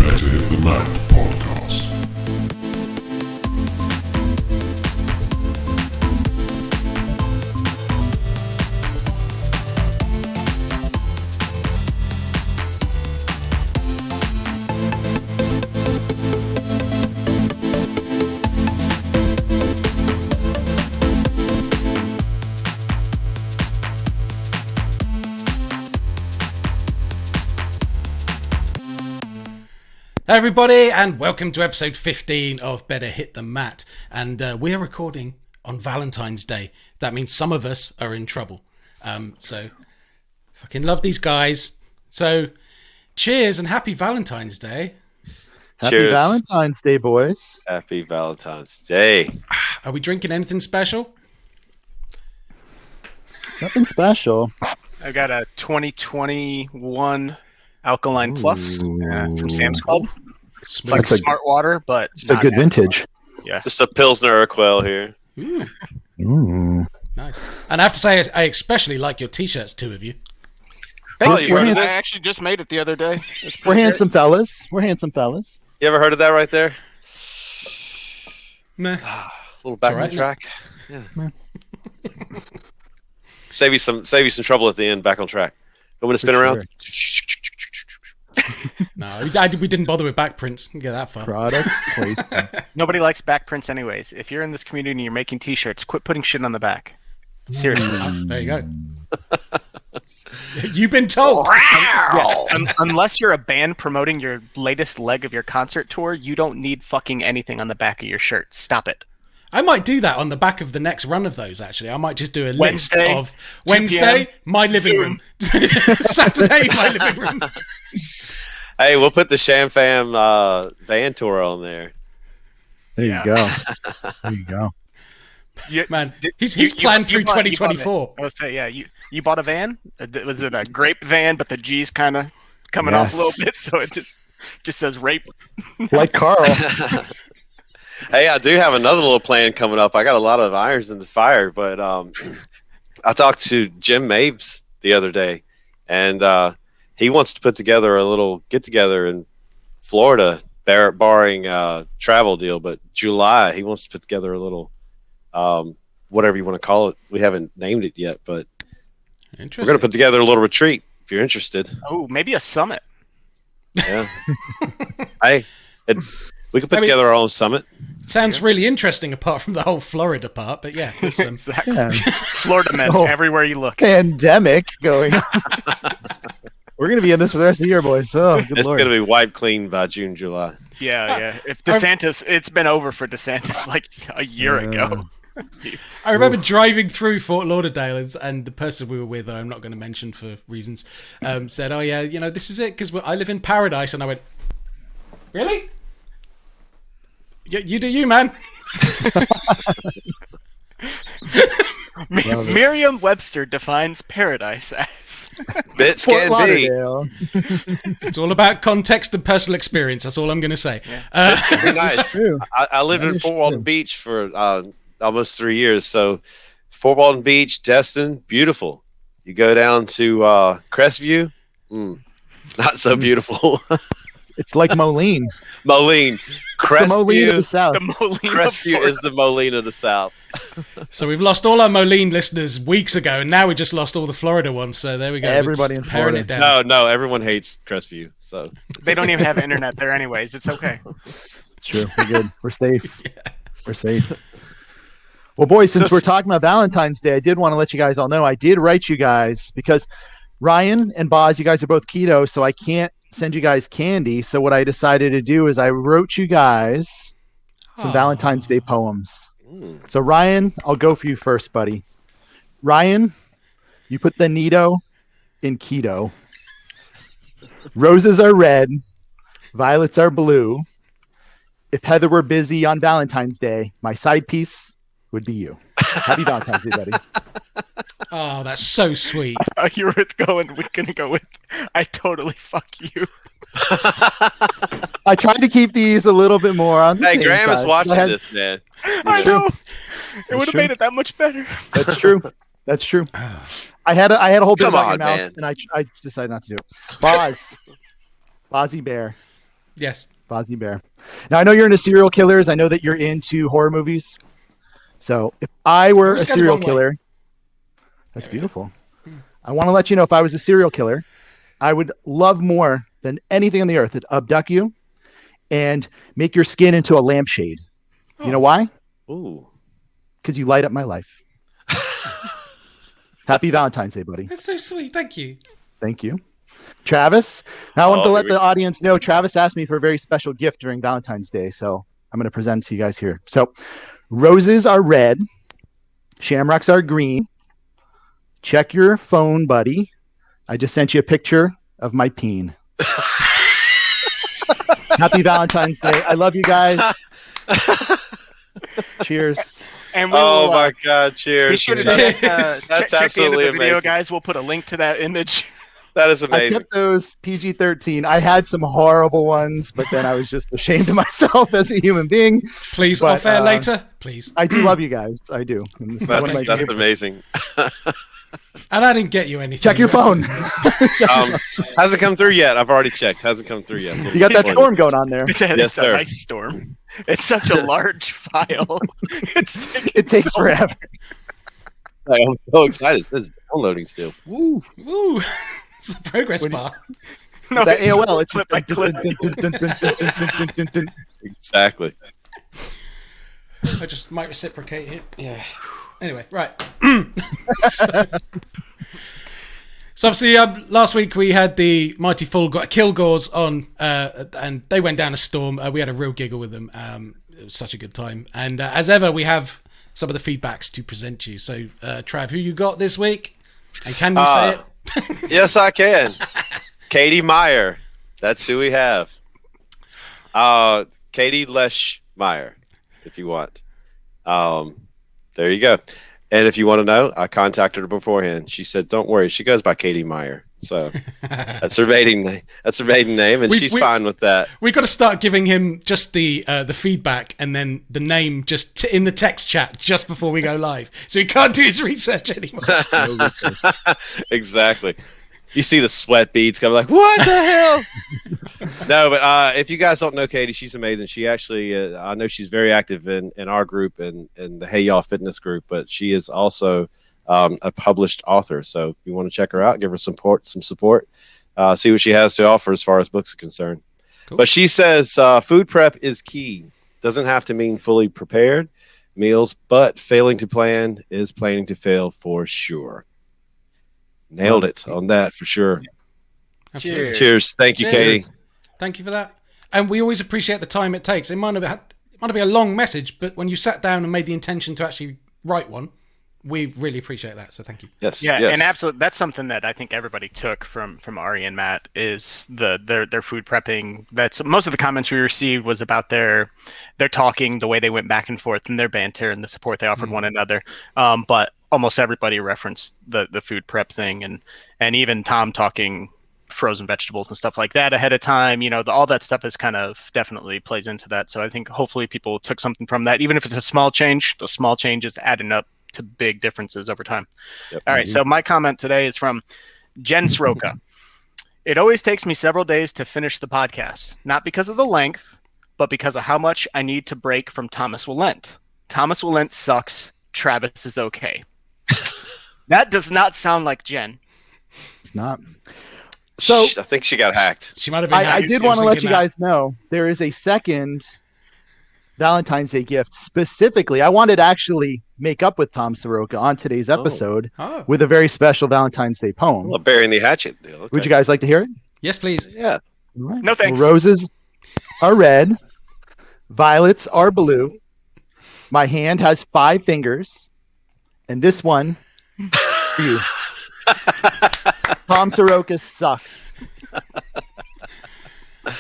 Better Hit the Mat podcast. Everybody, and welcome to episode 15 of Better Hit the Mat. And we are recording on Valentine's Day. That means some of us are in trouble. So, fucking love these guys. So, cheers and happy Valentine's Day. Happy Valentine's Day, boys. Happy Valentine's Day. Are we drinking anything special? Nothing special. I got a 2021 Alkaline Plus from Sam's Club. It's like smart water, but it's a good vintage. Yeah, just a Pilsner Urquell here. Nice. And I have to say, I especially like your t-shirts, two of you. Thank you. I actually just made it the other day. We're handsome fellas. We're handsome fellas. You ever heard of that right there? Meh. Little backing track. Yeah. Save you some trouble at the end. Back on track. Want me to spin around? No, we didn't bother with back prints. Get that far. Product placement. Nobody likes back prints anyways. If you're in this community and you're making t-shirts, quit putting shit on the back. Seriously. There you go. You've been told. Unless you're a band promoting your latest leg of your concert tour, you don't need fucking anything on the back of your shirt. Stop it. I might do that on the back of the next run of those, actually. I might just do a Wednesday, list of Wednesday, my living room. Saturday, my living room. Hey, we'll put the Sham Fam van tour on there. There you go. There you go. Man, he's planned through 2024. I was say, yeah, you bought a van? Was it a grape van, but the G's kind of coming off a little bit, so it just says rape? Like Carl. Hey, I do have another little plan coming up. I got a lot of irons in the fire, but I talked to Jim Mabes the other day, and he wants to put together a little get-together in Florida, barring travel deal, but July, he wants to put together a little, whatever you want to call it. We haven't named it yet, but we're going to put together a little retreat, if you're interested. Oh, maybe a summit. Yeah. We could put together our own summit. Sounds really interesting, apart from the whole Florida part. But yeah, exactly. Yeah. Florida men, everywhere you look. Pandemic going on. We're going to be in this for the rest of the year, boys. Oh, good it's Lord. going to be wiped clean by June, July. Yeah. If DeSantis, it's been over for DeSantis like a year ago. I remember driving through Fort Lauderdale, and the person we were with, I'm not going to mention for reasons, said, "Oh yeah, this is it because I live in paradise." And I went, "Really? You do you, man." Merriam-Webster defines paradise as bits can be. It's all about context and personal experience. That's all I'm going to say. Yeah. Nice. True. I lived in Fort Walton Beach for almost 3 years. So Fort Walton Beach, Destin, beautiful. You go down to Crestview, not so beautiful. It's like Moline. Moline. Crestview, the Moline of the South. Crestview is the Moline of the South. So we've lost all our Moline listeners weeks ago, and now we just lost all the Florida ones. So there we go. Everybody in Florida. It down. No, everyone hates Crestview. So they don't even have internet there, anyways. It's okay. It's true. We're good. We're safe. Yeah. We're safe. Well, boys, since we're talking about Valentine's Day, I did want to let you guys all know I did write you guys because Ryan and Boz, you guys are both keto, so I can't send you guys candy. So what I decided to do is I wrote you guys some Valentine's Day poems. So Ryan, I'll go for you first, buddy. Ryan, you put the Nito in keto. Roses are red, violets are blue. If Heather were busy on Valentine's Day, my side piece would be you. Happy Valentine's Day, buddy. Oh, that's so sweet. I thought you were going to go with, I totally fuck you. I tried to keep these a little bit more on the Hey, same Graham is side. watching this, man. I know. It would have made it that much better. That's true. That's true. I had a whole bit Come of on, my mouth, man. and I decided not to do it. Boz, Bozzy Bear, Yes. Fozzie Bear. Now I know you're into serial killers. I know that you're into horror movies. So if I were a serial killer, that's beautiful. I want to let you know if I was a serial killer, I would love more than anything on the earth to abduct you and make your skin into a lampshade. Oh. You know why? Ooh. Because you light up my life. Happy Valentine's Day, buddy. That's so sweet. Thank you. Thank you. Travis, now I want to let the audience know Travis asked me for a very special gift during Valentine's Day, so I'm going to present it to you guys here. So roses are red, shamrocks are green. Check your phone, buddy. I just sent you a picture of my peen. Happy Valentine's Day. I love you guys. Cheers. And we'll, my God, cheers. Be sure to check, That's check absolutely the video, amazing. Guys. We'll put a link to that image. That is I amazing. kept those PG-13. I had some horrible ones, but then I was just ashamed of myself as a human being. Please, off air later. Please. I do love you guys. I do. And this is one of my That's favorites. amazing. And I didn't get you anything. Check your phone. Hasn't come through yet. I've already checked. Hasn't come through yet. You got that storm going on there. Yes, It's a sir. ice storm. It's such a large file. It takes forever. I'm so excited. This is downloading still. Woo. Ooh, it's the progress bar. No, That AOL. It's clip by clip. Exactly. I just might reciprocate it. Yeah. Anyway, right. So obviously, last week we had the mighty Kilgores on, and they went down a storm. We had a real giggle with them. It was such a good time. And as ever, we have some of the feedbacks to present you. So, Trav, who you got this week? And can you say it? Yes, I can. Katie Meyer. That's who we have. Katie Lesh Meyer, if you want. There you go. And if you want to know, I contacted her beforehand. She said, "Don't worry." She goes by Katie Meyer, so that's her maiden name. That's her maiden name, and she's fine with that. We've got to start giving him just the feedback and then the name just in the text chat just before we go live, so he can't do his research anymore. Exactly. You see the sweat beads coming, like, what the hell? No, but if you guys don't know Katie, she's amazing. She actually, I know she's very active in our group and the Hey Y'all Fitness group, but she is also a published author. So if you want to check her out, give her some support, see what she has to offer as far as books are concerned. Cool. But she says food prep is key. Doesn't have to mean fully prepared meals, but failing to plan is planning to fail for sure. Nailed it on that for sure. Cheers. Cheers. Thank you, Katie. Thank you for that. And we always appreciate the time it takes. It might be a long message, but when you sat down and made the intention to actually write one, we really appreciate that. So thank you. Yes. Yeah, yes. and absolutely, that's something that I think everybody took from Ari and Matt is their food prepping. That's most of the comments we received was about their talking, the way they went back and forth, and their banter and the support they offered one another. But almost everybody referenced the food prep thing, and even Tom talking frozen vegetables and stuff like that ahead of time. You know, all that stuff is kind of definitely plays into that. So I think hopefully people took something from that, even if it's a small change. The small changes adding up to big differences over time. Yep. All right, so my comment today is from Jen Sroka. It always takes me several days to finish the podcast, not because of the length, but because of how much I need to break from Thomas Willent. Thomas Willent sucks. Travis is okay. That does not sound like Jen. It's not. So I think she got hacked. She might have been. I did want to let you guys know there is a second Valentine's Day gift. Specifically, I wanted to actually make up with Tom Soroka on today's episode with a very special Valentine's Day poem. Well, burying the hatchet. Okay. Would you guys like to hear it? Yes, please. Yeah. Right. No thanks. Roses are red. Violets are blue. My hand has 5 fingers. And this one for you. Tom Soroka sucks.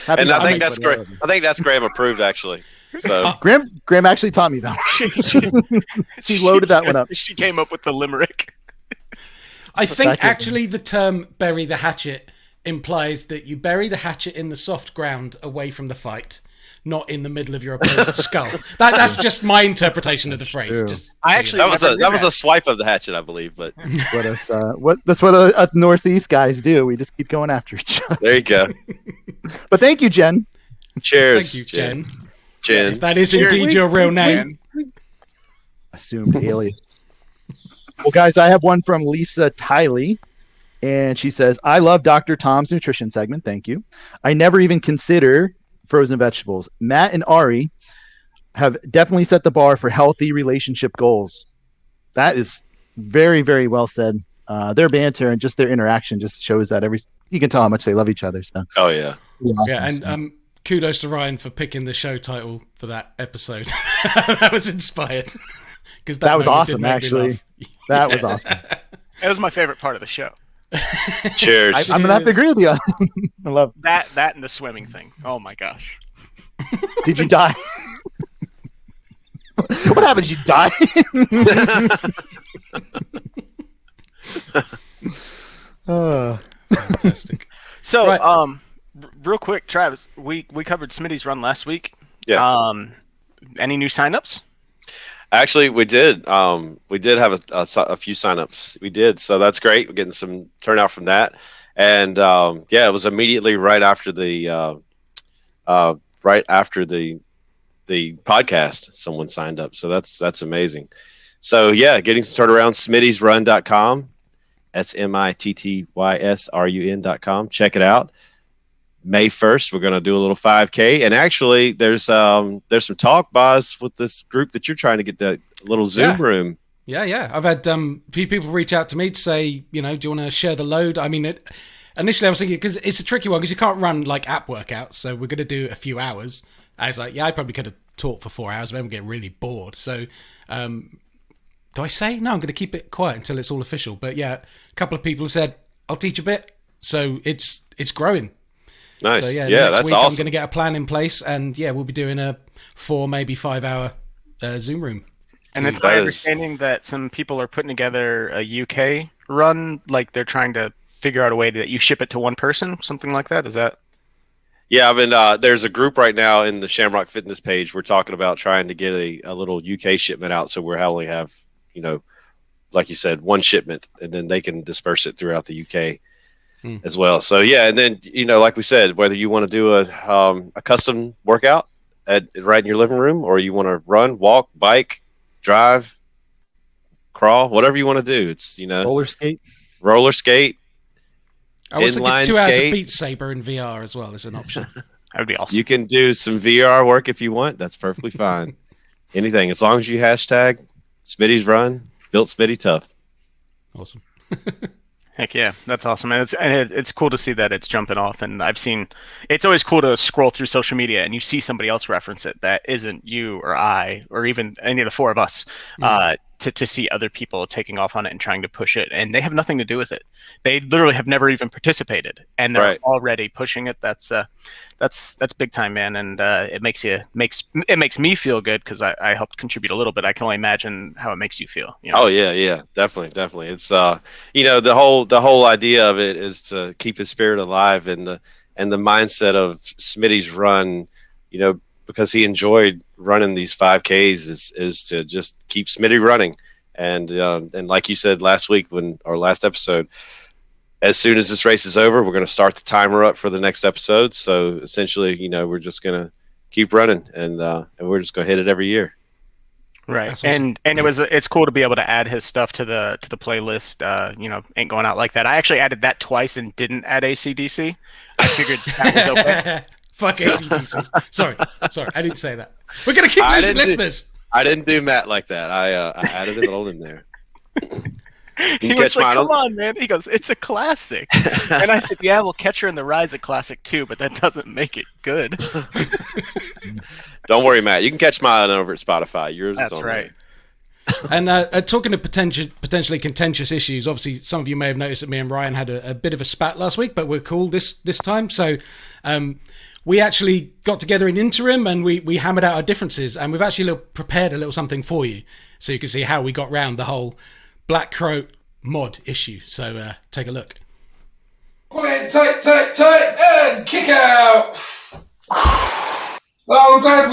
And I think that's great. I think that's Graham approved, actually. So Graham actually taught me that. She loaded that one up. She came up with the limerick. I think actually the term "bury the hatchet" implies that you bury the hatchet in the soft ground away from the fight, not in the middle of your opponent's skull. That's just my interpretation of the phrase. Just that was a swipe of the hatchet, I believe. But that's what us Northeast guys do. We just keep going after each other. There you go. But thank you, Jen. Cheers. Thank you, Jen. Jen. That is indeed your real name. Assumed alias. Well, guys, I have one from Lisa Tiley, and she says, I love Dr. Tom's nutrition segment. Thank you. I never even consider frozen vegetables. Matt and Ari have definitely set the bar for healthy relationship goals. That is very, very well said. Their banter and just their interaction just shows that you can tell how much they love each other. So. Oh, yeah. Yeah, and kudos to Ryan for picking the show title for that episode. That was inspired. That was awesome, actually. That was awesome. It was my favorite part of the show. Cheers. I'm gonna have to agree with you. I love that and the swimming thing. Oh my gosh! Did you die? What happened? Did you die? Fantastic. So, Right. Real quick, Travis, we covered Smitty's Run last week. Yeah. Any new signups? Actually, we did. We did have a few signups. We did, so that's great. We're getting some turnout from that, and it was immediately right after the podcast. Someone signed up, so that's amazing. So yeah, getting some turnaround. smitty'srun.com. That's smitty'srun.com. Check it out. May 1st, we're going to do a little 5K. And actually, there's some talk, Boz, with this group that you're trying to get that little Zoom room. Yeah. I've had a few people reach out to me to say, do you want to share the load? I mean, initially I was thinking, because it's a tricky one, because you can't run like app workouts. So we're going to do a few hours. I was like, I probably could have taught for 4 hours, but I'm getting really bored. So do I say? No, I'm going to keep it quiet until it's all official. But yeah, a couple of people have said, I'll teach a bit. So it's growing. Nice. So next that's week awesome. I'm going to get a plan in place, and we'll be doing a 4, maybe 5 hour Zoom room. And it's my understanding that some people are putting together a UK run, like they're trying to figure out a way that you ship it to one person, something like that. Is that? Yeah, I mean, there's a group right now in the Shamrock Fitness page. We're talking about trying to get a little UK shipment out, so we're only have, like you said, one shipment, and then they can disperse it throughout the UK. As well. So yeah, and then like we said, whether you want to do a custom workout right in your living room, or you want to run, walk, bike, drive, crawl, whatever you want to do, it's roller skate. I was thinking 2 hours Inline of skate. Beat Saber in VR as well as an option. That would be awesome. You can do some VR work if you want. That's perfectly fine. Anything, as long as you hashtag Smitty's Run, built Smitty tough. Awesome. Heck yeah, that's awesome, and it's cool to see that it's jumping off. And it's always cool to scroll through social media and you see somebody else reference it that isn't you or I or even any of the 4 of us. To see other people taking off on it and trying to push it, and they have nothing to do with it. They literally have never even participated, and they're already pushing it. That's big time, man. And it makes me feel good because I helped contribute a little bit. I can only imagine how it makes you feel. Oh yeah, definitely. It's the whole idea of it is to keep his spirit alive, and the mindset of Smitty's Run, because he enjoyed running these 5Ks is to just keep Smitty running. And like you said last week, our last episode, as soon as this race is over, we're going to start the timer up for the next episode. So essentially, we're just going to keep running, and we're just going to hit it every year. Right. Awesome. And it's cool to be able to add his stuff to the playlist. Ain't going out like that. I actually added that twice and didn't add AC/DC. I figured that was okay. Fuck AC/DC. Sorry, I didn't say that. We're gonna keep losing listeners. I didn't do Matt like that. I added it all in there. He was like, "Come on, man!" He goes, "It's a classic," and I said, "Yeah, well, Catcher in the Rye is a classic too, but that doesn't make it good." Don't worry, Matt. You can catch mine over at Spotify. Yours That's is on right. And talking of potentially contentious issues, obviously some of you may have noticed that me and Ryan had a bit of a spat last week, but we're cool this time. So we actually got together in interim and we hammered out our differences, and we've actually prepared a little something for you so you can see how we got round the whole Black Crow mod issue. So take a look. Pull in tight, and kick out. Well, I'm glad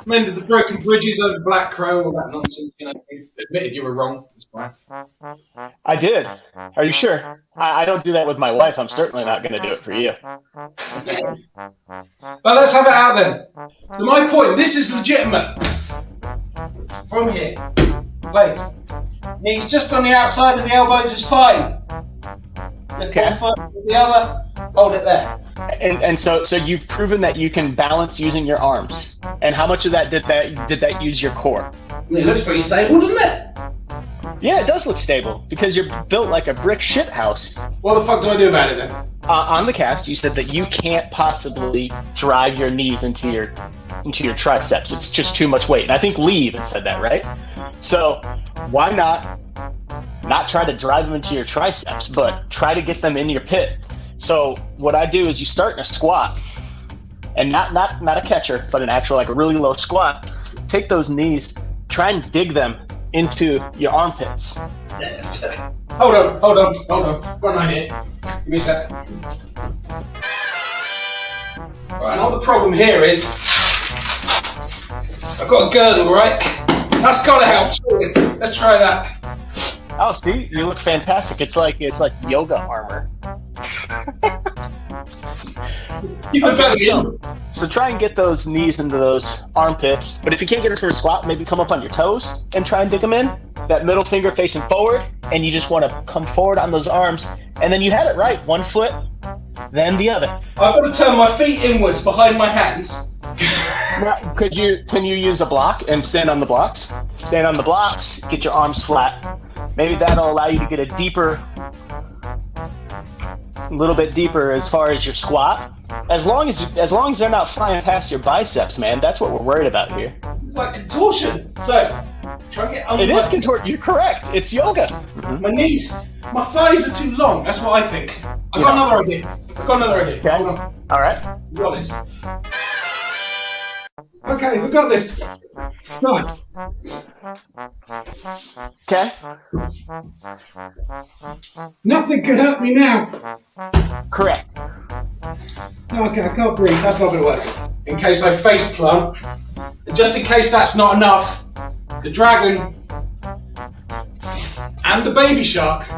Mended the broken bridges over Black Crow, all that nonsense. You know, you admitted you were wrong. It's fine. I did. Are you sure? I don't do that with my wife. I'm certainly not going to do it for you. But let's have it out then. To my point, this is legitimate. From here, place. Knees just on the outside of the elbows is fine. Lift Okay. one foot with the other, hold it there. And so you've proven that you can balance using your arms. And how much of that did that use your core? It looks pretty stable, doesn't it? Yeah, it does look stable because you're built like a brick shit house. What the fuck do I do about it then? On the cast, you said that you can't possibly drive your knees into your triceps. It's just too much weight. And I think Lee even said that, right? So why not try to drive them into your triceps, but try to get them in your pit. So what I do is you start in a squat, and not a catcher, but an actual like a really low squat. Take those knees, try and dig them into your armpits. Hold on. Run right here. Give me a sec. Right, and all the problem here is I've got a girdle, right? That's gotta help. Surely. Let's try that. Oh, see, you look fantastic. It's like yoga armor. Keep the belly in. So try and get those knees into those armpits. But if you can't get into a squat, maybe come up on your toes and try and dig them in. That middle finger facing forward, and you just want to come forward on those arms. And then you had it right. One foot, then the other. I've got to turn my feet inwards behind my hands. Now, can you use a block and stand on the blocks? Stand on the blocks, get your arms flat. Maybe that'll allow you to get a little bit deeper as far as your squat. As long as they're not flying past your biceps, man, that's what we're worried about here. It's like contortion. So, try and get under It is contort. You're correct. It's yoga. my knees. My thighs are too long. That's what I think. I've got another idea. Okay. Hold on. All right. We got this. Okay, we got this. Right. Okay. Nothing can hurt me now. Correct. Okay, I can't breathe. That's not going to work. In case I face plant, and just in case that's not enough, the dragon and the baby shark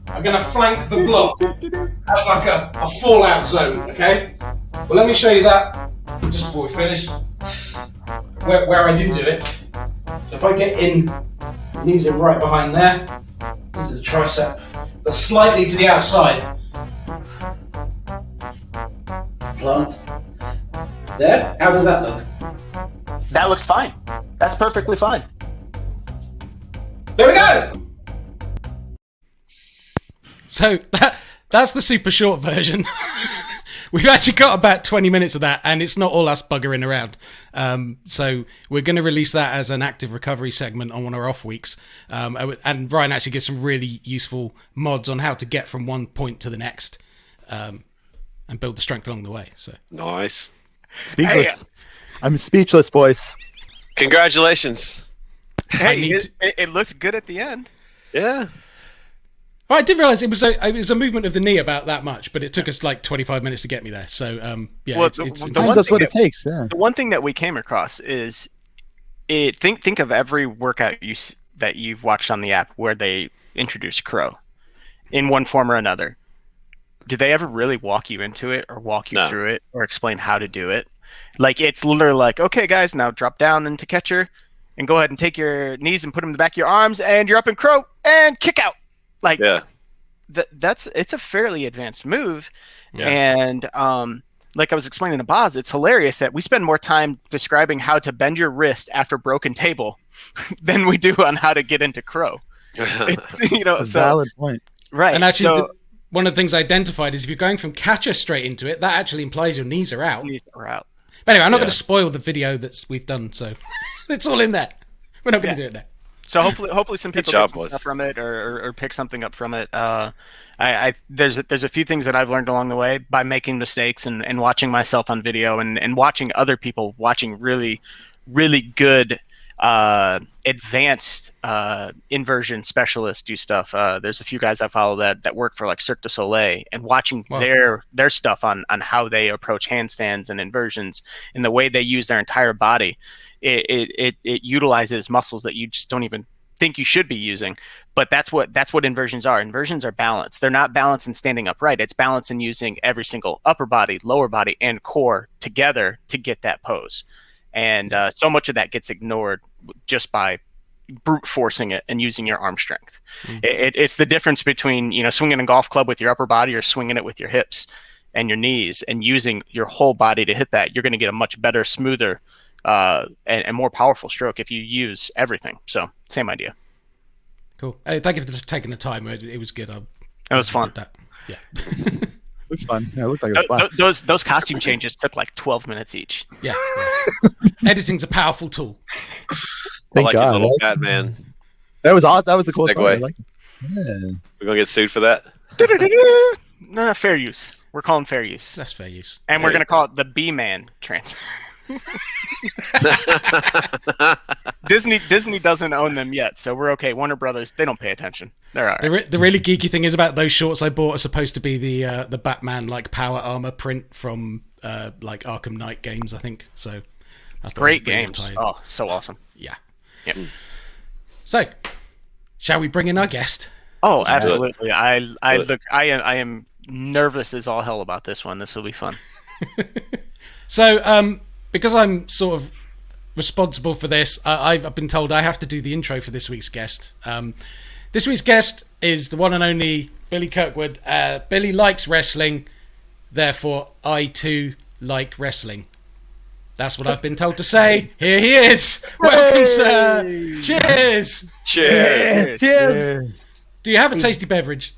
are going to flank the block as like a fallout zone. Okay. Well, let me show you that just before we finish. Where I do it. So if I get in, knees are right behind there, into the tricep, but slightly to the outside. Plant. There? How does that look? That looks fine. That's perfectly fine. There we go! So that's the super short version. We've actually got about 20 minutes of that, and it's not all us buggering around. So we're going to release that as an active recovery segment on one of our off weeks. And Ryan actually gives some really useful mods on how to get from one point to the next and build the strength along the way. So Nice. Speechless. I'm speechless, boys. Congratulations. Hey, it looks good at the end. Yeah. Well, I didn't realize it was a movement of the knee about that much, but it took us like 25 minutes to get me there. So yeah, Well, it's Sometimes that's what it takes. Yeah. The one thing that we came across is think of every workout that you've watched on the app where they introduce Crow in one form or another. Did they ever really walk you into it or walk you through it or explain how to do it? Like, it's literally like, okay, guys, now drop down into catcher and go ahead and take your knees and put them in the back of your arms, and you're up in Crow and kick out. Like, Yeah. It's a fairly advanced move. Yeah. And like I was explaining to Boz, it's hilarious that we spend more time describing how to bend your wrist after broken table than we do on how to get into Crow. It's, A valid point. Right. And actually, so, one of the things I identified is if you're going from catcher straight into it, that actually implies your knees are out. knees are out. But anyway, I'm not going to spoil the video we've done, so it's all in there. We're not going to do it now. So hopefully some people job, get some boys. stuff from it or pick something up from it. There's a few things that I've learned along the way by making mistakes and watching myself on video and watching other people watching really, really good advanced inversion specialists do stuff. There's a few guys I follow that work for like Cirque du Soleil, and watching their stuff on how they approach handstands and inversions and the way they use their entire body, it utilizes muscles that you just don't even think you should be using. But that's what inversions are. Inversions are balance. They're not balance in standing upright. It's balance in using every single upper body, lower body, and core together to get that pose. And so much of that gets ignored just by brute forcing it and using your arm strength. It's the difference between, swinging a golf club with your upper body or swinging it with your hips and your knees and using your whole body to hit that. You're going to get a much better, smoother, and more powerful stroke if you use everything. So same idea. Cool. Thank you for taking the time. It was good. It was fun. Yeah. Looks fun. Yeah, it looked like it was fun. Those costume changes took like 12 minutes each. Yeah. Editing's a powerful tool. Thank I like God, your little right? fat man. That was awesome. That was the coolest Segue. part. I like it. Yeah. We're gonna get sued for that. Nah, fair use. We're calling fair use. That's fair use. And we're going to call it the B-Man transfer. Disney doesn't own them yet, so we're okay. Warner Brothers, they don't pay attention. They're all right. The really geeky thing is about those shorts I bought are supposed to be the Batman like power armor print from like Arkham Knight games, I think. So I thought Great it was games. pretty Oh, so awesome. yeah. Yep. So, shall we bring in our guest? Oh, absolutely. I am nervous as all hell about this one. This will be fun. So, because I'm sort of responsible for this, I've been told I have to do the intro for this week's guest. This week's guest is the one and only Billy Kirkwood. Billy likes wrestling, therefore I too like wrestling. That's what I've been told to say. Here he is. Welcome, sir. Cheers. Cheers. Cheers. Do you have a tasty beverage?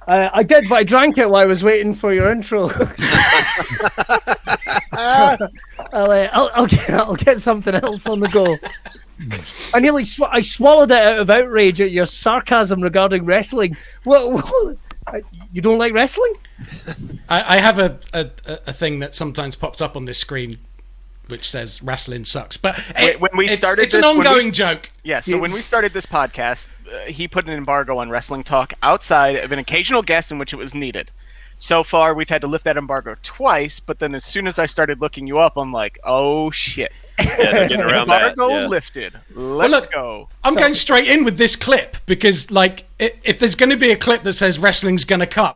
I did, but I drank it while I was waiting for your intro. I'll get something else on the go. I nearly I swallowed it out of outrage at your sarcasm regarding wrestling. What you don't like wrestling? I have a thing that sometimes pops up on this screen which says wrestling sucks, but when we started it's an ongoing joke. Yeah, so when we started this podcast, he put an embargo on wrestling talk outside of an occasional guest in which it was needed. So far, we've had to lift that embargo twice, but then as soon as I started looking you up, I'm like, oh shit. Yeah, they're getting around that. Embargo Yeah. lifted. Let's go. I'm going straight in with this clip because, like, if there's going to be a clip that says wrestling's going to cut,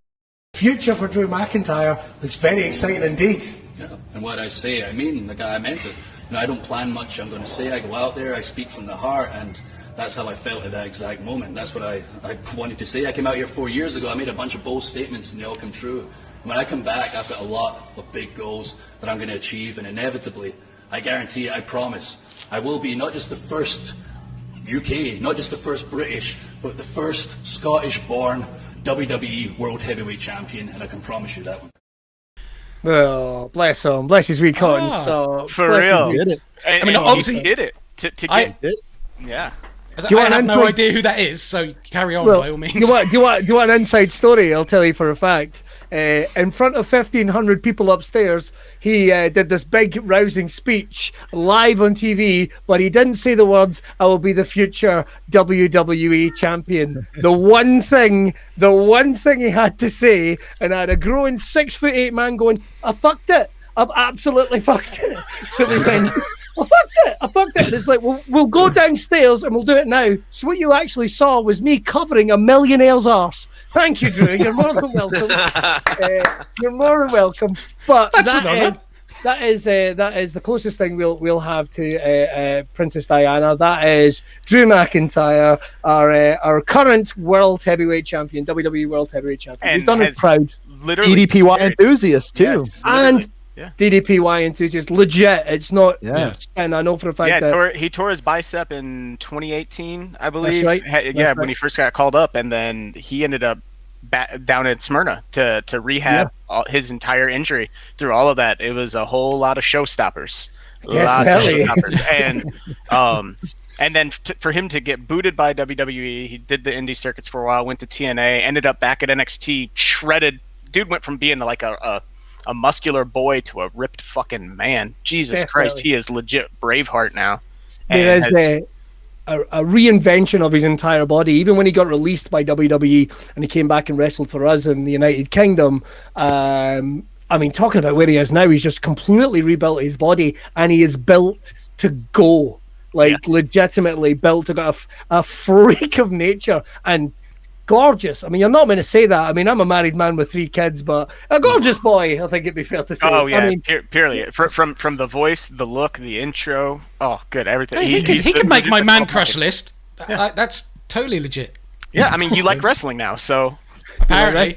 Future for Drew McIntyre looks very exciting indeed. Yeah. And what I say, I mean, like I meant it. I don't plan much. I'm going to say, I go out there, I speak from the heart, and that's how I felt at that exact moment. That's what I wanted to say. I came out here 4 years ago. I made a bunch of bold statements, and they all come true. And when I come back, I've got a lot of big goals that I'm going to achieve, and inevitably, I guarantee, I promise, I will be not just the first UK, not just the first British, but the first Scottish-born WWE World Heavyweight Champion, and I can promise you that one. Oh, bless him. Bless his wee cotton. So For bless real. him. Did it. I mean, obviously- he did it. To I- get, Did. yeah. I you want have an no intro? idea who that is, so carry on Well, by all means. do you want an inside story? I'll tell you for a fact. In front of 1,500 people upstairs, he did this big rousing speech live on TV, but he didn't say the words, "I will be the future WWE champion." The one thing he had to say, and I had a growing 6'8" man going, "I fucked it. I've absolutely fucked it." So we went, I fucked it. And it's like, we'll go downstairs and we'll do it now. So what you actually saw was me covering a millionaire's arse. Thank you, Drew. You're more than welcome. You're more than welcome. But That's an honour. that is the closest thing we'll have to Princess Diana. That is Drew McIntyre, our current World Heavyweight Champion, WWE World Heavyweight Champion. He's And done it has proud. Literally. DDPY enthusiast too. Yes, And yeah. DDPY enthusiast, legit. It's not Yeah. spin. I know for a fact Yeah, that he tore his bicep in 2018, I believe. right. Yeah, That's when right. he first got called up, and then he ended up down at Smyrna to rehab his entire injury. Through all of that, it was a whole lot of showstoppers. Definitely. Lots of showstoppers. And then for him to get booted by WWE, he did the indie circuits for a while, went to TNA, ended up back at NXT, shredded. Dude went from being like a muscular boy to a ripped fucking man. Jesus Christ, he is legit Braveheart now. there And is has a reinvention of his entire body. Even when he got released by WWE and he came back and wrestled for us in the United Kingdom, I mean, talking about where he is now, he's just completely rebuilt his body, and he is built to go. Like, legitimately built to go, a freak of nature and gorgeous. I mean, you're not meant to say that. I mean, I'm a married man with 3 kids, but a gorgeous boy, I think it'd be fair to say. Oh yeah, I mean, purely from the voice, the look, the intro. Oh, good, everything. Hey, he could make my man crush list. That's totally legit. Yeah, I mean, you like wrestling now, so apparently.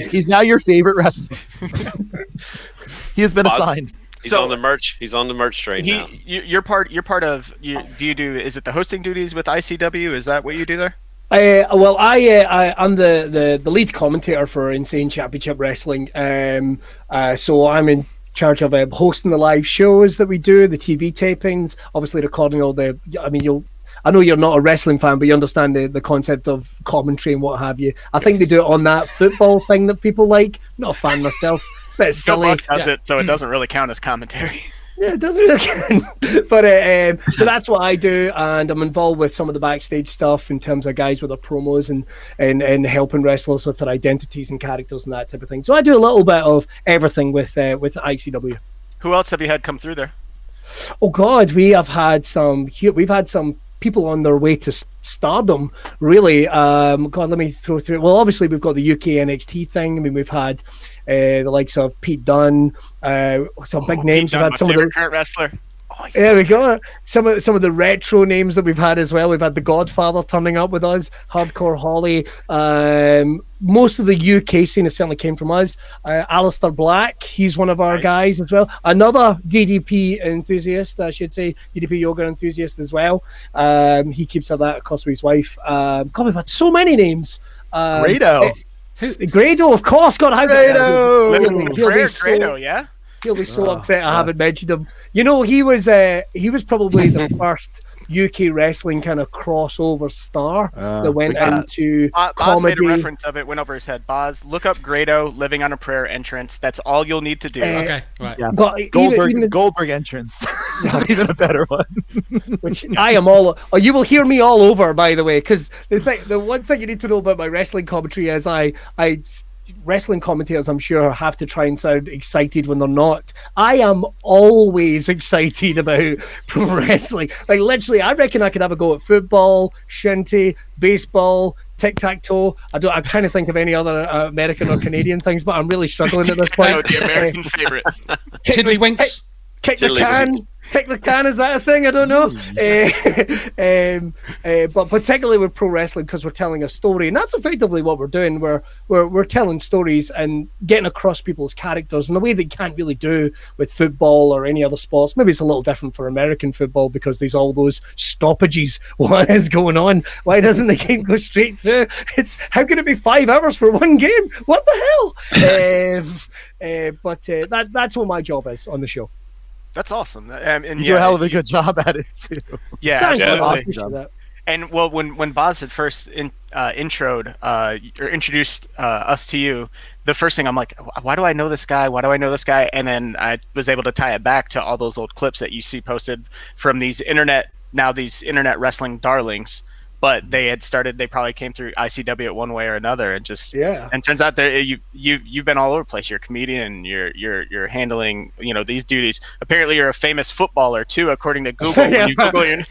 He's now your favorite wrestler. He has been assigned. He's on the merch. He's on the merch train now. You're part of. Is it the hosting duties with ICW? Is that what you do there? I'm the lead commentator for Insane Championship Wrestling. So I'm in charge of hosting the live shows that we do, the TV tapings, obviously recording all the. I mean, I know you're not a wrestling fan, but you understand the concept of commentary and what have you. I think they do it on that football thing that people like. Not a fan myself, but it's silly. Joe Buck does it, so it doesn't really count as commentary. Yeah, it doesn't really count. But so that's what I do, and I'm involved with some of the backstage stuff in terms of guys with their promos and helping wrestlers with their identities and characters and that type of thing. So I do a little bit of everything with ICW. Who else have you had come through there? Oh God, we've had some people on their way to stardom, really. God, let me throw through. Well, obviously we've got the UK NXT thing. I mean, we've had the likes of Pete Dunne, some big names. Pete Dunne, we've had some of the current wrestler. There we go. Some of the retro names that we've had as well. We've had the Godfather turning up with us, Hardcore Holly. Most of the UK scene has certainly came from us. Alistair Black, he's one of our guys as well. Another DDP enthusiast, I should say, DDP yoga enthusiast as well. He keeps up that across with his wife. God, we've had so many names. Grado. Grado, of course. God, how Grado, yeah. He'll be so upset I haven't mentioned him. You know, he was probably the first UK wrestling kind of crossover star that went into Boz comedy. made a reference of it, went over his head. Boz, look up Grado, Living on a Prayer entrance. That's all you'll need to do. Okay, right. Yeah. But Goldberg entrance. Even a better one. Which I am all. Oh, you will hear me all over, by the way, because the one thing you need to know about my wrestling commentary is I wrestling commentators, I'm sure, have to try and sound excited when they're not. I am always excited about pro wrestling. Like, literally, I reckon I could have a go at football, shinty, baseball, tic-tac-toe. I'm trying to think of any other American or Canadian things, but I'm really struggling at this point. The American favorite. Tiddlywinks. Kick the can. Kick the can, is that a thing? I don't know. But particularly with pro wrestling, because we're telling a story, and that's effectively what we're doing. We're telling stories and getting across people's characters in a way they can't really do with football or any other sports. Maybe it's a little different for American football because there's all those stoppages. What is going on? Why doesn't the game go straight through? It's how can it be 5 hours for one game? What the hell? But that's what my job is on the show. That's awesome. And you do a hell of a good job at it too. Yeah, absolutely. Awesome. And well, when Boz had first introed or introduced us to you, the first thing I'm like, why do I know this guy? Why do I know this guy? And then I was able to tie it back to all those old clips that you see posted from these internet wrestling darlings. But they probably came through ICW at one way or another, and just And turns out that you've been all over the place. You're a comedian. You're handling these duties. Apparently, you're a famous footballer too, according to Google. When you Google your...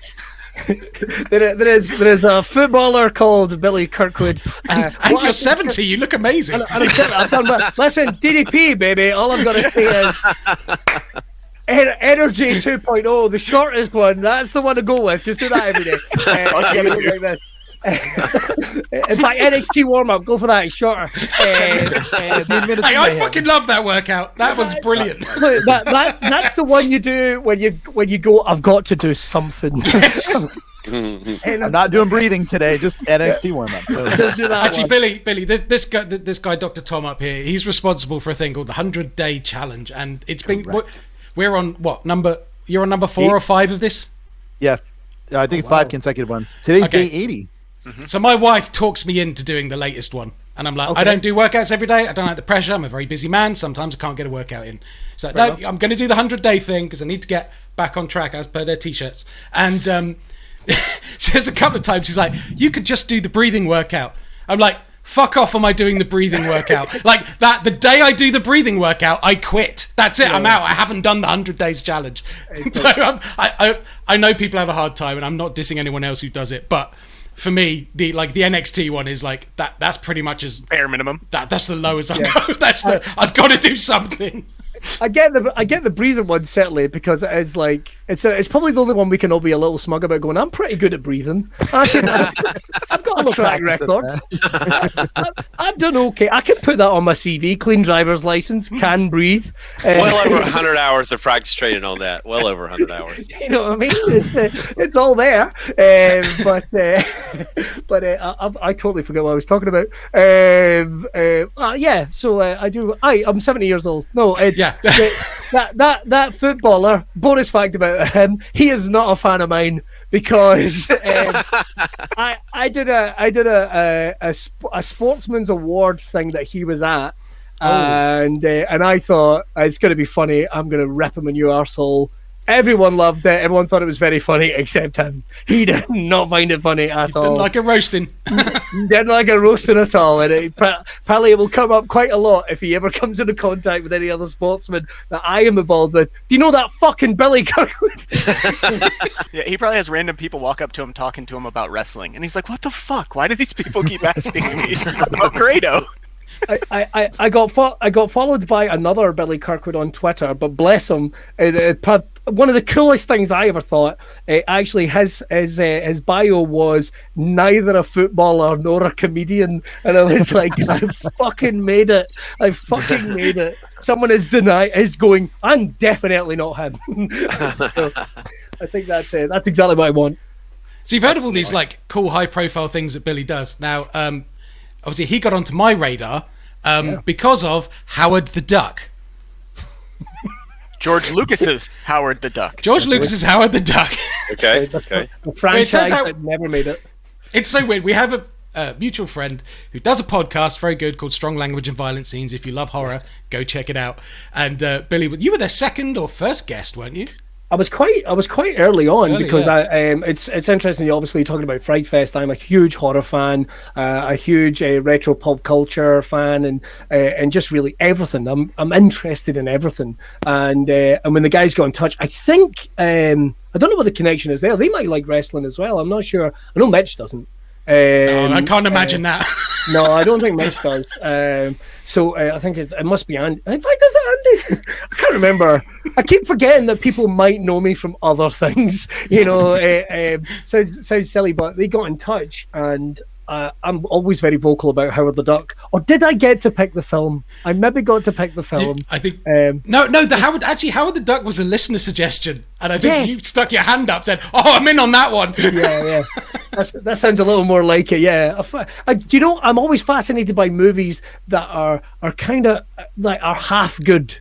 there is a footballer called Billy Kirkwood. And you're 70. You look amazing. Listen, DDP, baby. All I'm gonna say is. Energy 2.0, the shortest one. That's the one to go with. Just do that every day. In fact, NXT warm-up, go for that. It's shorter. I fucking love that workout. That one's brilliant. That's the one you do when you go, I've got to do something. Yes. I'm not doing breathing today, just NXT warm-up. Actually, Billy, this guy, Dr. Tom up here, he's responsible for a thing called the 100-Day Challenge, and it's been... We're on what number? You're on number 4 or 5 of this? Yeah, I think it's 5 consecutive ones. Today's day 80. Mm-hmm. So my wife talks me into doing the latest one, and I'm like, I don't do workouts every day. I don't like the pressure. I'm a very busy man. Sometimes I can't get a workout in. So no, I'm going to do the 100-day thing because I need to get back on track as per their t-shirts. And So there's a couple of times she's like, you could just do the breathing workout. I'm like, fuck off, am I doing the breathing workout? Like that, the day I do the breathing workout, I quit. That's it, I'm out. I haven't done the 100 days challenge. So I know people have a hard time, and I'm not dissing anyone else who does it, but for me, the NXT one is like that's pretty much as bare minimum. That's the lowest I'll go. That's I've got to do something. I get the breathing one certainly, because it is like it's probably the only one we can all be a little smug about. Going, I'm pretty good at breathing. I've got a track record. I've done okay. I can put that on my CV. Clean driver's license. Can breathe. Well over 100 hours of practice training on that. Well over 100 hours. You know what I mean? It's all there. But I totally forgot what I was talking about. Yeah. So I do. I'm 70 years old. No, it's that footballer. Bonus fact about him: he is not a fan of mine, because I did a sportsman's award thing that he was at, and I thought it's going to be funny. I'm going to rip him a new arsehole. Everyone loved it. Everyone thought it was very funny, except him. He did not find it funny at all. Didn't like a roasting. Didn't like a roasting at all. And apparently it will come up quite a lot if he ever comes into contact with any other sportsman that I am involved with. Do you know that fucking Billy Kirkwood? Yeah, he probably has random people walk up to him talking to him about wrestling. And he's like, what the fuck? Why do these people keep asking me about Grado? I got followed by another Billy Kirkwood on Twitter, but bless him, one of the coolest things I ever thought. Actually, his bio was neither a footballer nor a comedian, and I was like, I fucking made it. Someone is going, I'm definitely not him. So I think that's exactly what I want. So you've heard of all these like cool high profile things that Billy does. Now, obviously he got onto my radar because of Howard the Duck. George Lucas's Howard the Duck. George Lucas's Howard the Duck. Okay. A franchise that never made it. It's so weird. We have a mutual friend who does a podcast, very good, called Strong Language and Violent Scenes. If you love horror, go check it out. And Billy, you were their second or first guest, weren't you? I was quite early on because it's interesting. You're obviously talking about Fright Fest. I'm a huge horror fan, a huge retro pop culture fan, and just really everything. I'm interested in everything. And when the guys got in touch, I think I don't know what the connection is there. They might like wrestling as well. I'm not sure. I know Mitch doesn't. No, I can't imagine that. No, I don't think Mitch does. So I think it must be Andy. In fact, is it Andy? I can't remember. I keep forgetting that people might know me from other things. You know, sounds silly, but they got in touch, and I'm always very vocal about Howard the Duck. Or did I get to pick the film? I maybe got to pick the film. I think no. The Howard the Duck was a listener suggestion, and I think you stuck your hand up, said, "Oh, I'm in on that one." Yeah. That sounds a little more like it. Yeah. You know, I'm always fascinated by movies that are kind of like are half good.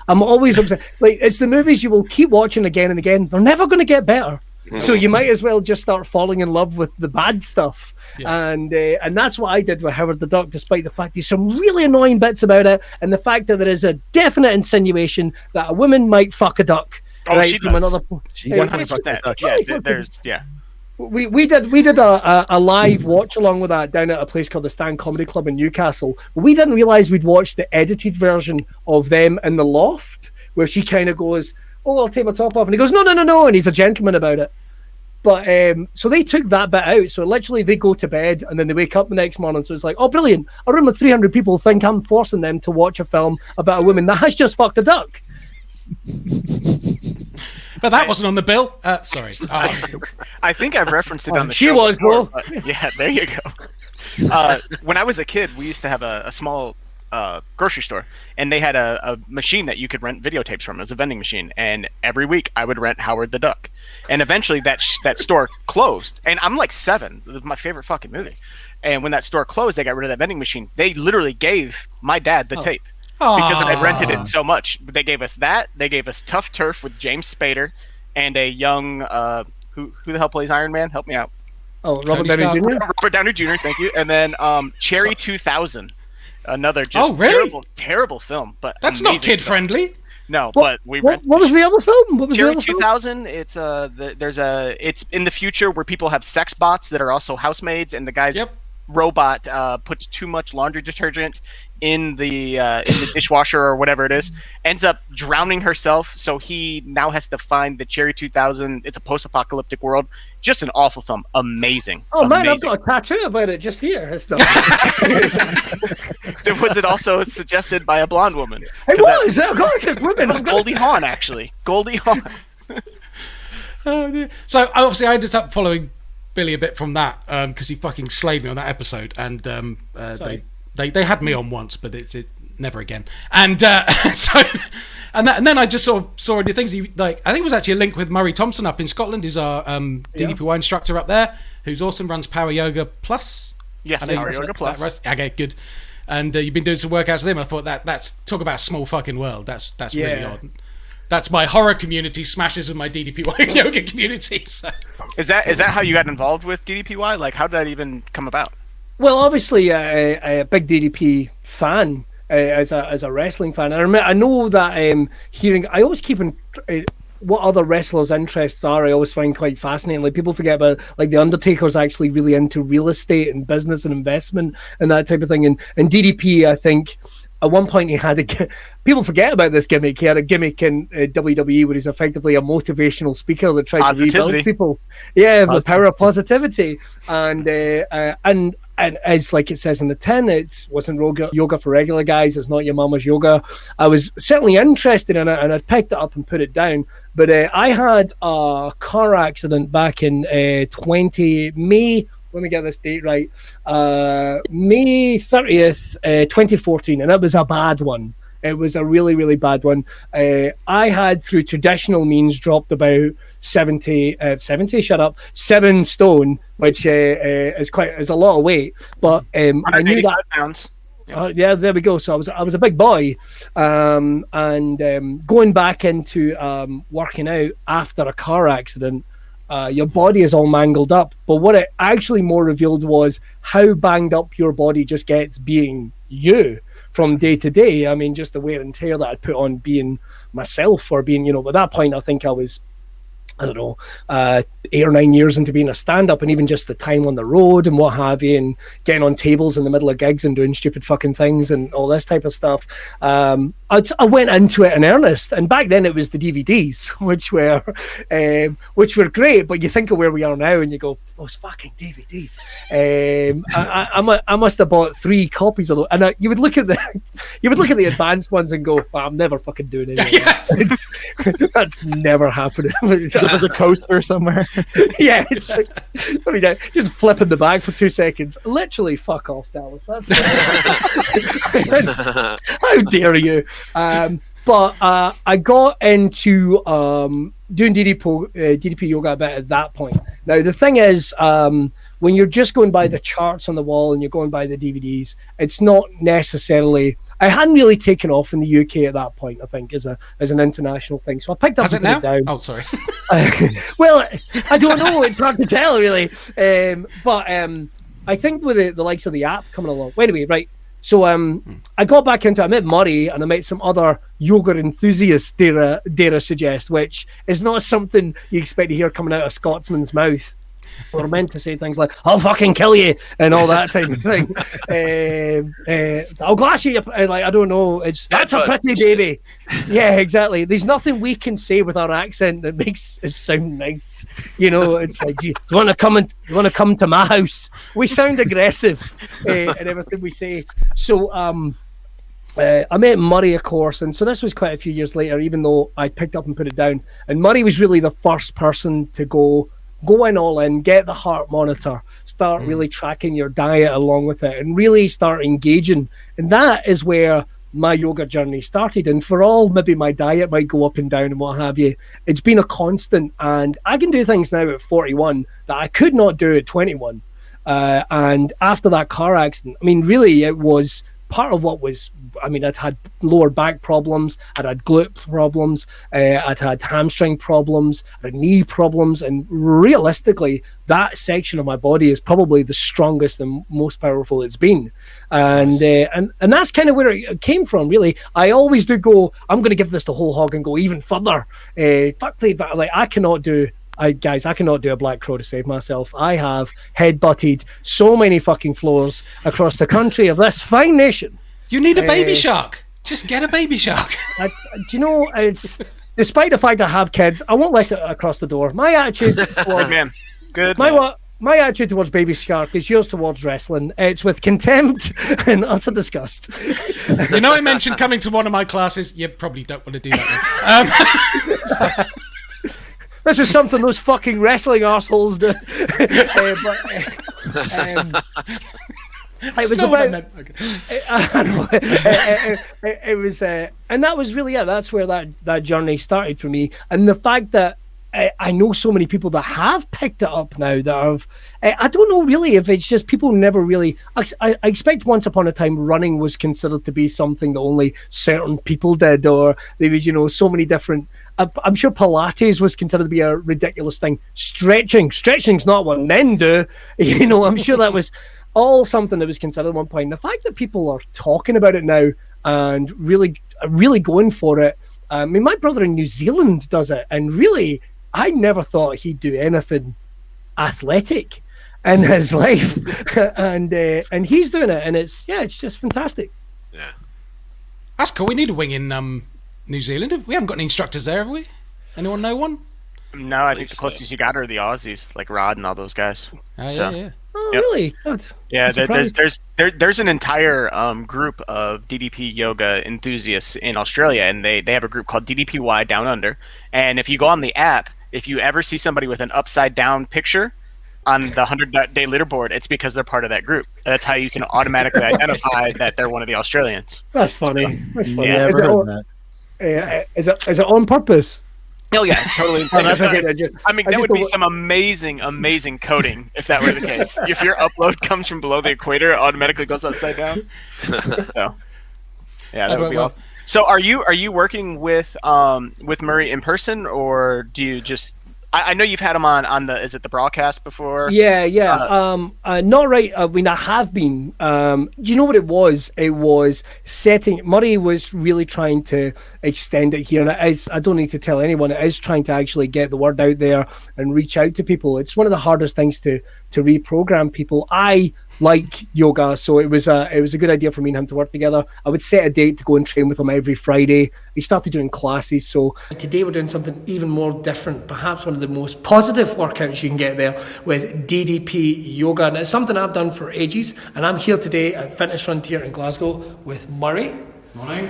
I'm always upset. Like, it's the movies you will keep watching again and again. They're never going to get better. So you might as well just start falling in love with the bad stuff. Yeah. And that's what I did with Howard the Duck, despite the fact there's some really annoying bits about it, and the fact that there is a definite insinuation that a woman might fuck a duck. Oh, right, she from does. another 100%. Yeah, We did a live watch along with that down at a place called the Stand Comedy Club in Newcastle. We didn't realise we'd watched the edited version of them in the loft, where she kind of goes, "Oh, I'll take my top off," and he goes, "No," and he's a gentleman about it. But so they took that bit out. So literally they go to bed and then they wake up the next morning. So it's like, oh, brilliant. A room of 300 people think I'm forcing them to watch a film about a woman that has just fucked a duck. But that wasn't on the bill. Sorry. I think I've referenced it on the show. She was, before, yeah, there you go. When I was a kid, we used to have a small grocery store, and they had a machine that you could rent videotapes from. It was a vending machine, and every week I would rent Howard the Duck. And eventually that store closed, and I'm like 7. It was my favorite fucking movie. And when that store closed, they got rid of that vending machine. They literally gave my dad the tape. Because I rented it so much. They gave us that. They gave us Tough Turf with James Spader and a young who the hell plays Iron Man? Help me out. Oh, Robert Downey Jr. Robert Downey Jr. Thank you. And then Cherry 2000, another just terrible film. But that's not kid friendly. No, but we what was the other film? What was Cherry the other film? 2000. It's it's in the future where people have sex bots that are also housemaids, and the guy's robot puts too much laundry detergent in the dishwasher or whatever it is, ends up drowning herself. So he now has to find the Cherry 2000. It's a post-apocalyptic world. Just an awful film. Amazing. Oh man, I've Amazing. got a tattoo about it just here. It's not... Was it also suggested by a blonde woman? It was. Oh god, because women. It was Goldie Hawn, actually. Goldie Hawn. Oh, dear. So obviously I ended up following Billy a bit from that because he fucking slayed me on that episode, and they had me on once, but it's never again. And so and then I just sort of saw your things. I think it was actually a link with Murray Thompson up in Scotland, who's our DDPY instructor up there, who's awesome, runs Power Yoga Plus. Yes, Power Yoga Plus. Okay, good. And you've been doing some workouts with him. And I thought that's talk about a small fucking world. That's really odd. That's my horror community smashes with my DDPY yoga community. So. Is that how you got involved with DDPY? Like, how did that even come about? Well, obviously, a big DDP fan as a wrestling fan. I know that hearing, I always keep in what other wrestlers' interests are. I always find quite fascinating. Like people forget about, like the Undertaker's actually really into real estate and business and investment and that type of thing. And DDP, I think. At one point, he had people forget about this gimmick. He had a gimmick in WWE where he's effectively a motivational speaker that tried to rebuild people. Yeah, the power of positivity. And as like it says in the tin, it wasn't yoga for regular guys. It's not your mama's yoga. I was certainly interested in it, and I picked it up and put it down. But I had a car accident back in May. Let me get this date right. May 30th, 2014, and it was a bad one. It was a really, really bad one. I had, through traditional means, dropped about 7 stone, which is a lot of weight. But I knew that. Pounds. Yeah, there we go. So I was a big boy, and going back into working out after a car accident. Your body is all mangled up, but what it actually more revealed was how banged up your body just gets being you from day to day. I mean, just the wear and tear that I'd put on being myself, or being, at that point, I think I was, 8 or 9 years into being a stand-up, and even just the time on the road and what have you, and getting on tables in the middle of gigs and doing stupid fucking things and all this type of stuff. I went into it in earnest, and back then it was the DVDs, which were great. But you think of where we are now, and you go, those fucking DVDs. I must have bought 3 copies of those, and you would look at the advanced ones and go, I'm never fucking doing it. That's never happening. There's a coaster somewhere. Yeah, it's like, just flipping the bag for 2 seconds. Literally, fuck off, Dallas. How dare you? But I got into doing DDP yoga a bit at that point. Now, the thing is, when you're just going by the charts on the wall and you're going by the DVDs, it's not necessarily... I hadn't really taken off in the UK at that point, I think, as an international thing. So I picked up Has it now? down. Oh, sorry. Well, I don't know. It's hard to tell, really. But I think with the likes of the app coming along. Well, anyway, right. So I got back into it. I met Murray and I met some other yoga enthusiasts, dare suggest, which is not something you expect to hear coming out of a Scotsman's mouth. We're meant to say things like, I'll fucking kill you, and all that type of thing. I'll glass you, like, I don't know. That's a pretty baby. Yeah, exactly. There's nothing we can say with our accent that makes it sound nice. It's like, do you want to come to my house? We sound aggressive in everything we say. So I met Murray, of course, and so this was quite a few years later, even though I picked up and put it down. And Murray was really the first person to go in all in, get the heart monitor, start really tracking your diet along with it, and really start engaging. And that is where my yoga journey started. And for all, maybe my diet might go up and down and what have you, it's been a constant. And I can do things now at 41 that I could not do at 21. And after that car accident, I mean, really, it was part of what was, I mean, I'd had lower back problems, I'd had glute problems, I'd had hamstring problems, I'd had knee problems, and realistically, that section of my body is probably the strongest and most powerful it's been. And that's kind of where it came from, really. I always do go, I'm going to give this the whole hog and go even further. But like, I cannot do a Black Crow to save myself. I have headbutted so many fucking floors across the country of this fine nation. You need a baby shark. Just get a baby shark. Do you know, it's despite the fact I have kids, I won't let it across the door. My attitude Good man. Good. My attitude towards baby shark is yours towards wrestling. It's with contempt and utter disgust. You know, I mentioned coming to one of my classes. You probably don't want to do that. This is something those fucking wrestling arseholes do. It was, and that was really it. That's where that journey started for me. And the fact that I know so many people that have picked it up now that have, I don't know really if it's just people never really, I expect once upon a time running was considered to be something that only certain people did, or there was, you know, so many different, I'm sure Pilates was considered to be a ridiculous thing. Stretching's not what men do. You know, I'm sure that was all something that was considered at one point. The fact that people are talking about it now and really going for it. I mean, my brother in New Zealand does it, and really, I never thought he'd do anything athletic in his life, and he's doing it, and it's just fantastic. Yeah, that's cool. We need a wing in New Zealand. We haven't got any instructors there, have we? Anyone know one? No, I think the closest you got are the Aussies, like Rod and all those guys. Yeah. Oh, yep. Really? Yeah, there's an entire group of DDP yoga enthusiasts in Australia, and they have a group called DDPY Down Under. And if you go on the app, if you ever see somebody with an upside down picture on the 100-day leaderboard, it's because they're part of that group. That's how you can automatically identify that they're one of the Australians. That's funny. That's funny. Yeah, I've heard that. Is it on purpose? Oh yeah, totally. That's okay. I mean, that would be some amazing coding if that were the case. If your upload comes from below the equator, it automatically goes upside down. So, yeah, that would be awesome. So, are you working with Murray in person, or do you just? I know you've had him on the. Is it the broadcast before? Yeah. Not right. I mean, I have been. Do you know what it was? It was setting. Murray was really trying to extend it here, and it is. I don't need to tell anyone. It is trying to actually get the word out there and reach out to people. It's one of the hardest things to reprogram people. I like yoga, so it was a good idea for me and him to work together. I would set a date to go and train with him every Friday. He started doing classes, so today we're doing something even more different, perhaps one of the most positive workouts you can get there with DDP yoga, and it's something I've done for ages. And I'm here today at Fitness Frontier in Glasgow with Murray. Morning.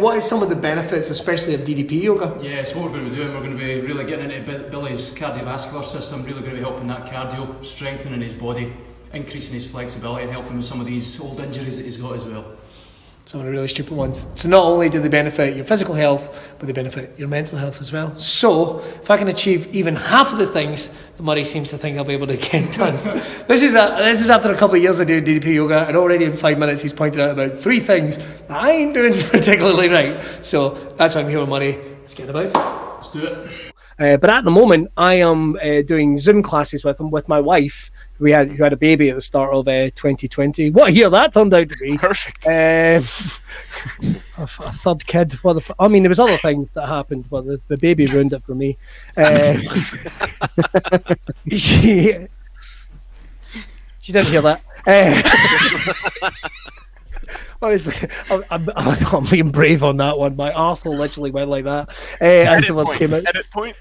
What is some of the benefits, especially of DDP yoga? Yeah, so what we're going to be doing, we're going to be really getting into Billy's cardiovascular system, really going to be helping that cardio, strengthening his body, increasing his flexibility, and helping with some of these old injuries that he's got as well. Some of the really stupid ones. So not only do they benefit your physical health, but they benefit your mental health as well. So if I can achieve even half of the things that Murray seems to think I'll be able to get done. This is after a couple of years of doing DDP yoga, and already in 5 minutes he's pointed out about 3 things that I ain't doing particularly right. So that's why I'm here with Murray. Let's get about it. Let's do it. But at the moment, I am doing Zoom classes with him, with my wife, who had a baby at the start of 2020. What a year that turned out to be. Perfect. A third kid. I mean, there was other things that happened, but the baby ruined it for me. She didn't hear that. Honestly, I'm being brave on that one. My arsehole literally went like that. As the word came out. Edit point.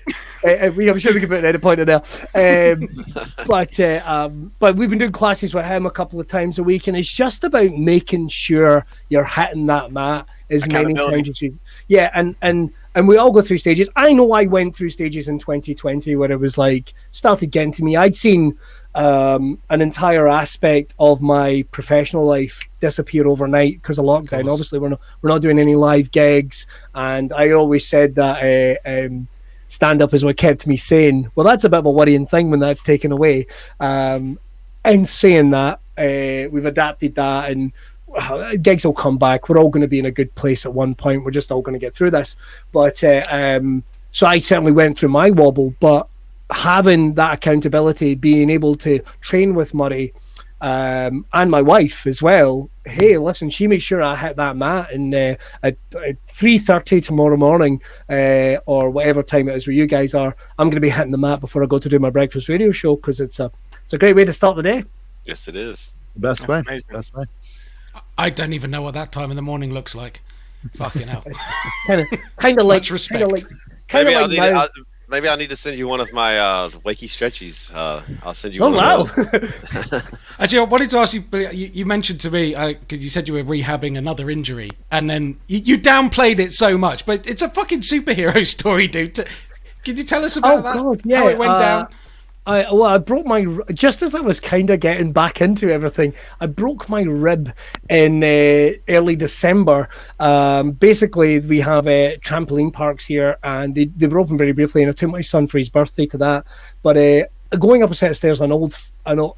I'm sure we can put an edit point in there. But we've been doing classes with him a couple of times a week, and it's just about making sure you're hitting that mat as many times as you. Yeah, and we all go through stages. I know I went through stages in 2020 where it was like started getting to me. I'd seen an entire aspect of my professional life disappear overnight because of lockdown. Obviously, we're not doing any live gigs, and I always said that stand up is what kept me sane. Well, that's a bit of a worrying thing when that's taken away. And saying that, we've adapted that, and gigs will come back. We're all going to be in a good place at one point. We're just all going to get through this. But so I certainly went through my wobble, but having that accountability, being able to train with Murray and my wife as well. Hey, listen, she makes sure I hit that mat, and at 3:30 tomorrow morning, or whatever time it is where you guys are, I'm going to be hitting the mat before I go to do my breakfast radio show, because it's a great way to start the day. Yes, it is. Best way. Best way. I don't even know what that time in the morning looks like. Fucking hell. kind of like Much respect. Maybe I need to send you one of my wakey stretchies. I'll send you Oh, one wow. of those. Actually, I wanted to ask you, you mentioned to me, because you said you were rehabbing another injury, and then you downplayed it so much, but it's a fucking superhero story, dude. Could you tell us about that? God, yeah. How it went down? I broke just as I was kind of getting back into everything, I broke my rib in early December. Basically, we have trampoline parks here, and they were open very briefly, and I took my son for his birthday to that. But going up a set of stairs, an old fella.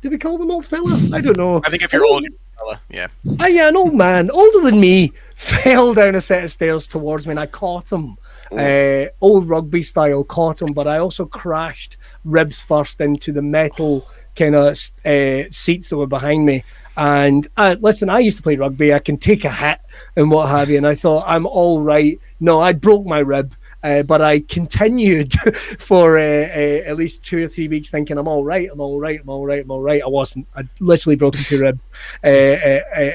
Did we call them old fella? I don't know. I think if you're old, fella, yeah. Yeah, an old man, older than me, fell down a set of stairs towards me, and I caught him. Old rugby style, caught him, but I also crashed ribs first into the metal kind of seats that were behind me. And listen, I used to play rugby. I can take a hit and what have you. And I thought, I'm all right. No, I broke my rib. But I continued for at least 2 or 3 weeks thinking, I'm all right. I wasn't. I literally broke my rib,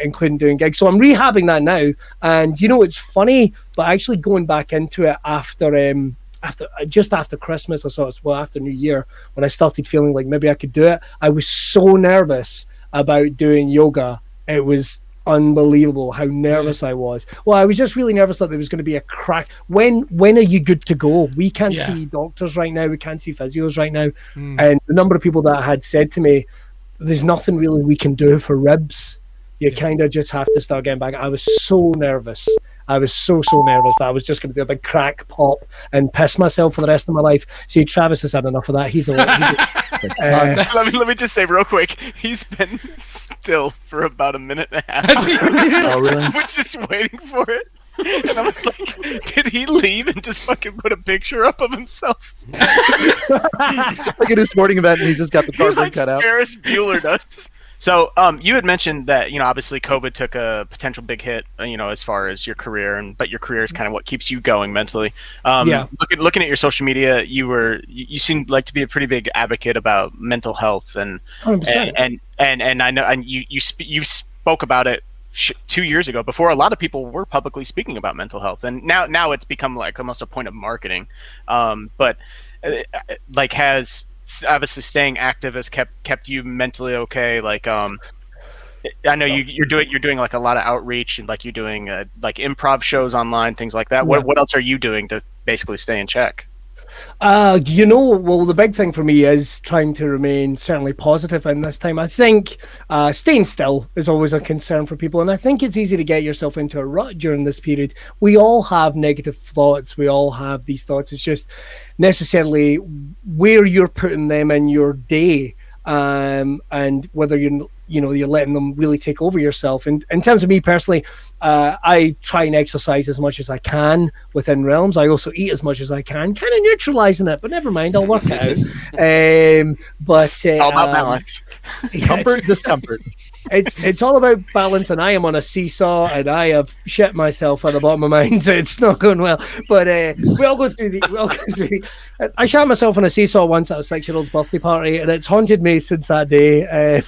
including doing gigs. So I'm rehabbing that now. And, it's funny, but actually going back into it after Christmas, after New Year, when I started feeling like maybe I could do it, I was so nervous about doing yoga. It was unbelievable how nervous I was. Well, I was just really nervous that there was going to be a crack. When are you good to go? We can't see doctors right now. We can't see physios right now. And the number of people that had said to me, there's nothing really we can do for ribs. You kind of just have to start getting back. I was so nervous. I was so nervous that I was just going to do a big crack pop and piss myself for the rest of my life. See, Travis has had enough of that. Let me just say real quick, he's been still for about a minute and a half. Oh, really? I was just waiting for it. And I was like, did he leave and just fucking put a picture up of himself? Like at a sporting event, and he's just got the cardboard cut out. Ferris Bueller does. So you had mentioned that, obviously COVID took a potential big hit, as far as your career, but your career is kind of what keeps you going mentally. Looking at your social media, you seemed like to be a pretty big advocate about mental health, and I know, and you spoke about it 2 years ago, before a lot of people were publicly speaking about mental health, and now it's become like almost a point of marketing. But has obviously staying active has kept you mentally okay. Like I know you're doing like a lot of outreach, and like you're doing like improv shows online, things like that. What else are you doing to basically stay in check? Well, the big thing for me is trying to remain certainly positive in this time. I think staying still is always a concern for people, and I think it's easy to get yourself into a rut during this period. We all have negative thoughts. We all have these thoughts. It's just necessarily where you're putting them in your day, and whether you're letting them really take over yourself. And in terms of me personally, I try and exercise as much as I can within realms. I also eat as much as I can, kind of neutralizing it, but never mind, I'll work it out. But it's all about balance. Comfort, discomfort. It's all about balance, and I am on a seesaw, and I have shit myself at the bottom of my mind, so it's not going well. But we all go through I shot myself on a seesaw once at a 6-year-old's birthday party, and it's haunted me since that day.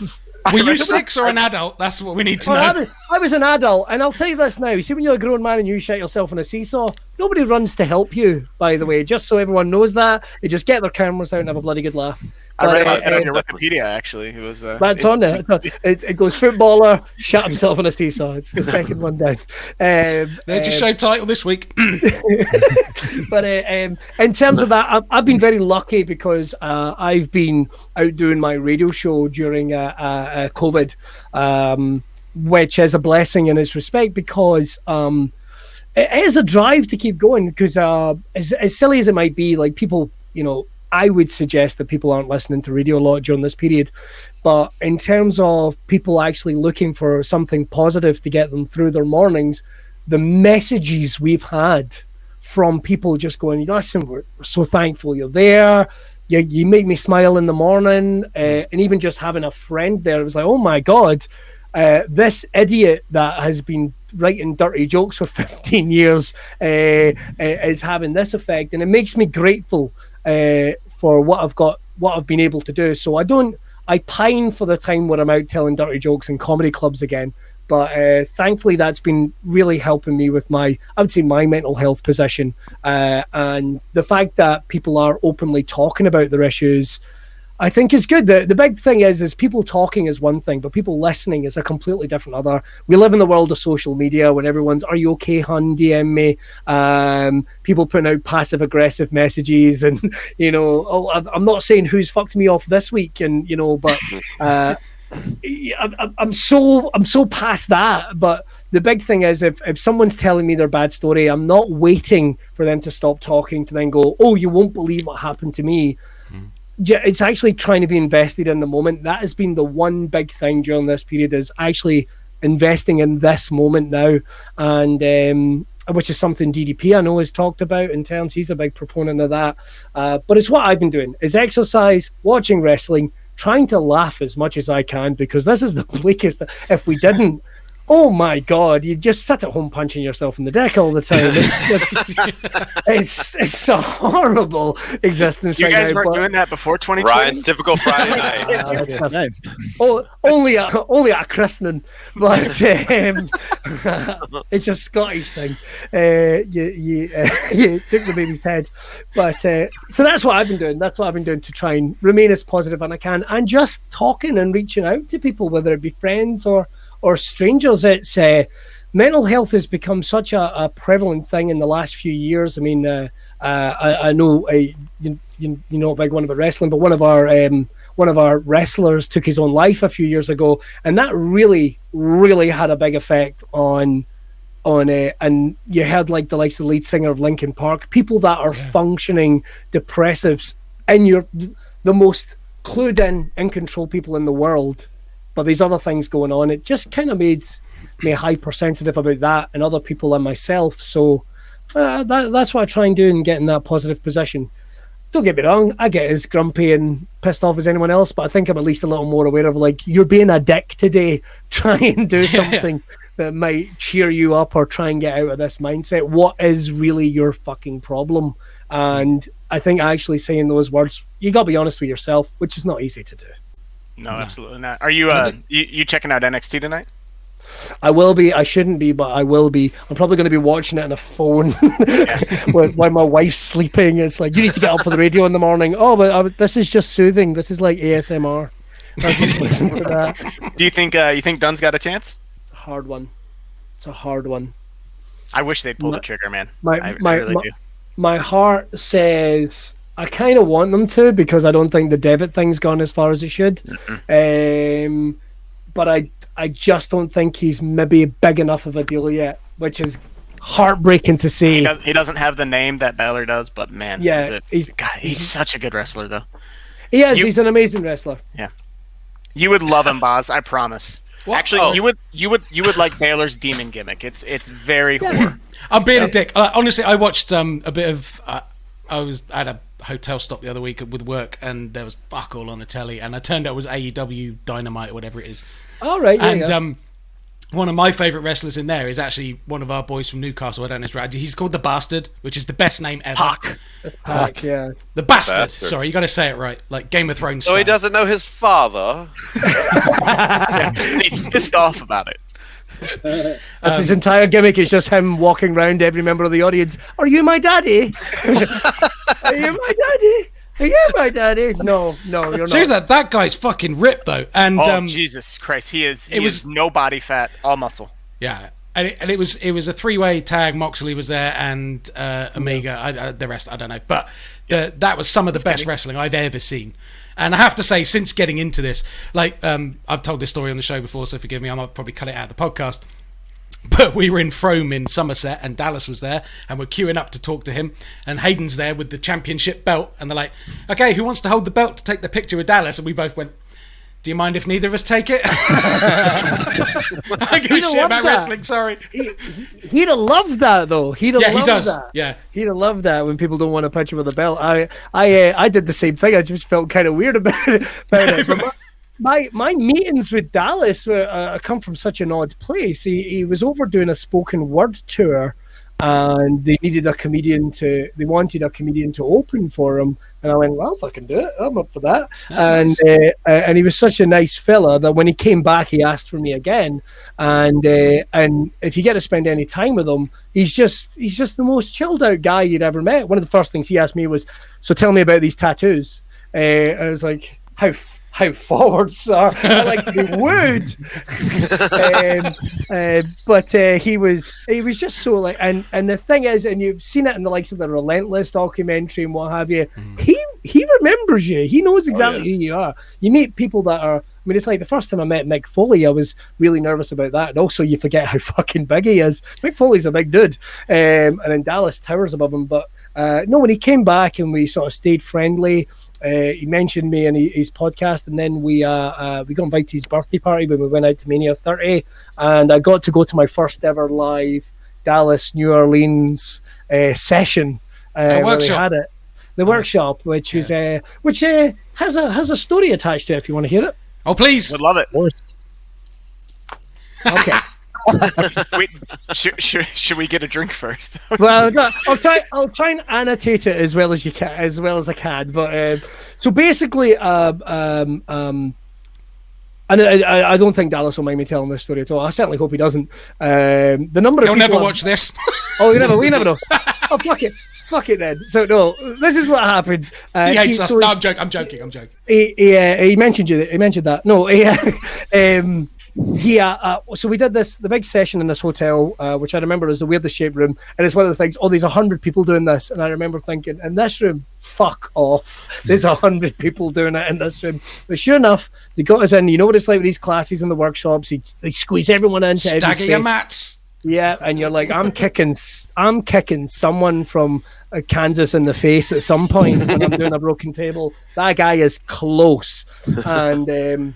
Were you 6 or an adult? That's what we need to know. I was an adult, and I'll tell you this now. See, when you're a grown man and you shit yourself on a seesaw, nobody runs to help you, by the way, just so everyone knows that. They just get their cameras out and have a bloody good laugh. I read about that on your Wikipedia, actually. It was that's on there. It goes footballer, shot himself on a seesaw. It's the second one down. There's your show title this week. But in terms of that, I've been very lucky because I've been out doing my radio show during COVID, which is a blessing in its respect, because it is a drive to keep going, because as silly as it might be, like people, I would suggest that people aren't listening to radio a lot during this period. But in terms of people actually looking for something positive to get them through their mornings, the messages we've had from people just going, listen, we're so thankful you're there. You make me smile in the morning. And even just having a friend there, it was like, oh my God, this idiot that has been writing dirty jokes for 15 years is having this effect. And it makes me grateful for what I've been able to do. So I pine for the time where I'm out telling dirty jokes in comedy clubs again. But thankfully, that's been really helping me with my mental health position. And the fact that people are openly talking about their issues, I think is good. The big thing is people talking is one thing, but people listening is a completely different other. We live in the world of social media when everyone's, are you okay, hun? DM me. People putting out passive aggressive messages and, I'm not saying who's fucked me off this week and, but I'm so past that. But the big thing is if someone's telling me their bad story, I'm not waiting for them to stop talking to then go, oh, you won't believe what happened to me. It's actually trying to be invested in the moment. That has been the one big thing during this period, is actually investing in this moment now. And which is something DDP I know has talked about in terms, he's a big proponent of that. But it's what I've been doing, is exercise, watching wrestling, trying to laugh as much as I can, because this is the bleakest. If we didn't, oh my God, you just sit at home punching yourself in the dick all the time. It's a horrible existence. You right guys now, weren't doing that before 2020? Ryan's typical Friday night. Only at a christening, but it's a Scottish thing. You took the baby's head, but so that's what I've been doing. That's what I've been doing to try and remain as positive as I can, and just talking and reaching out to people, whether it be friends or strangers. It's mental health has become such a prevalent thing in the last few years. I mean, I know you know a big one about wrestling, but one of our wrestlers took his own life a few years ago, and that really had a big effect on and you had like the likes of the lead singer of Linkin Park, people that are functioning depressives, and you're the most clued in control people in the world, but these other things going on. It just kind of made me hypersensitive about that and other people and myself. So that's what I try and do and get in that positive position. Don't get me wrong, I get as grumpy and pissed off as anyone else, but I think I'm at least a little more aware of, like, you're being a dick today. Try and do something that might cheer you up, or try and get out of this mindset. What is really your fucking problem? And I think actually saying those words, you got to be honest with yourself, which is not easy to do. No, absolutely not. Are you you checking out NXT tonight? I will be. I shouldn't be, but I will be. I'm probably going to be watching it on a phone while my wife's sleeping. It's like, you need to get up on the radio in the morning. Oh, but this is just soothing. This is like ASMR. I'll just listen to that. Do you think Dunn's got a chance? It's a hard one. It's a hard one. I wish they'd pull the trigger, man. I really do. My heart says I kind of want them to, because I don't think the debit thing's gone as far as it should. But I just don't think he's maybe big enough of a deal yet, which is heartbreaking to see. He doesn't have the name that Balor does, but man, he's such a good wrestler, though. He is. He's an amazing wrestler. Yeah, you would love him, Boz. I promise. What? Actually, you would like Balor's demon gimmick. It's very horror. I'm being a dick. Honestly, I watched a bit of. I was at a hotel stop the other week with work, and there was fuck all on the telly, and I turned out it was AEW Dynamite or whatever it is. All right, one of my favourite wrestlers in there is actually one of our boys from Newcastle. I don't know his right. He's called the Bastard, which is the best name ever. Pac, yeah. The Bastard. Sorry, you got to say it right, like Game of Thrones. So he doesn't know his father. He's pissed off about it. That's his entire gimmick, is just him walking around every member of the audience. Are you my daddy? Are you my daddy? Are you my daddy? No, you're not. Seriously, that guy's fucking ripped though. And Jesus Christ, he is no body fat, all muscle. Yeah, and it was a 3-way tag. Moxley was there, and Omega. The rest I don't know, but that was some of the best wrestling I've ever seen. And I have to say, since getting into this, like I've told this story on the show before, so forgive me, I might probably cut it out of the podcast. But we were in Frome in Somerset, and Dallas was there, and we're queuing up to talk to him, and Hayden's there with the championship belt, and they're like, okay, who wants to hold the belt to take the picture with Dallas? And we both went, do you mind if neither of us take it? I give a shit about wrestling, sorry. He'd have loved that, though. He does. That. Yeah. He'd have loved that when people don't want a picture with a belt. I did the same thing. I just felt kind of weird about it. But my meetings with Dallas come from such an odd place. He was over doing a spoken word tour, and they wanted a comedian to open for him. And I went, well, if I can do it, I'm up for that. That's nice. And he was such a nice fella that when he came back, he asked for me again. And if you get to spend any time with him, he's just the most chilled out guy you'd ever met. One of the first things he asked me was, so tell me about these tattoos. And I was like, how forward, sir. I like to be wooed. But he was just so like, and the thing is, and you've seen it in the likes of the Relentless documentary and what have you, he remembers you. He knows exactly who you are. You meet people that are, I mean, it's like the first time I met Mick Foley, I was really nervous about that. And also you forget how fucking big he is. Mick Foley's a big dude. And then Dallas towers above him. But no, when he came back and we sort of stayed friendly, he mentioned me in his podcast, and then we got invited to his birthday party when we went out to Mania 30, and I got to go to my first ever live Dallas New Orleans session where we had it, the workshop, which is has a story attached to it. If you want to hear it, please, would love it. Okay. Wait, should we get a drink first? Well, no, I'll try and annotate it as well as I can. But so basically, and I don't think Dallas will mind me telling this story at all. I certainly hope he doesn't. The number of He'll never watch this. Oh, we never know. Oh, fuck it then. So no, this is what happened. He hates us. No, I'm joking. He mentioned you. He mentioned that. No, so we did the big session in this hotel, which I remember is the weirdest shaped room, and it's one of the things, there's 100 people doing this, and I remember thinking, in this room, fuck off, there's 100 people doing it in this room. But sure enough, they got us in. You know what it's like with these classes in the workshops, they squeeze everyone into stagger your mats. Yeah, and you're like, I'm kicking someone from Kansas in the face at some point when I'm doing a broken table. That guy is close. And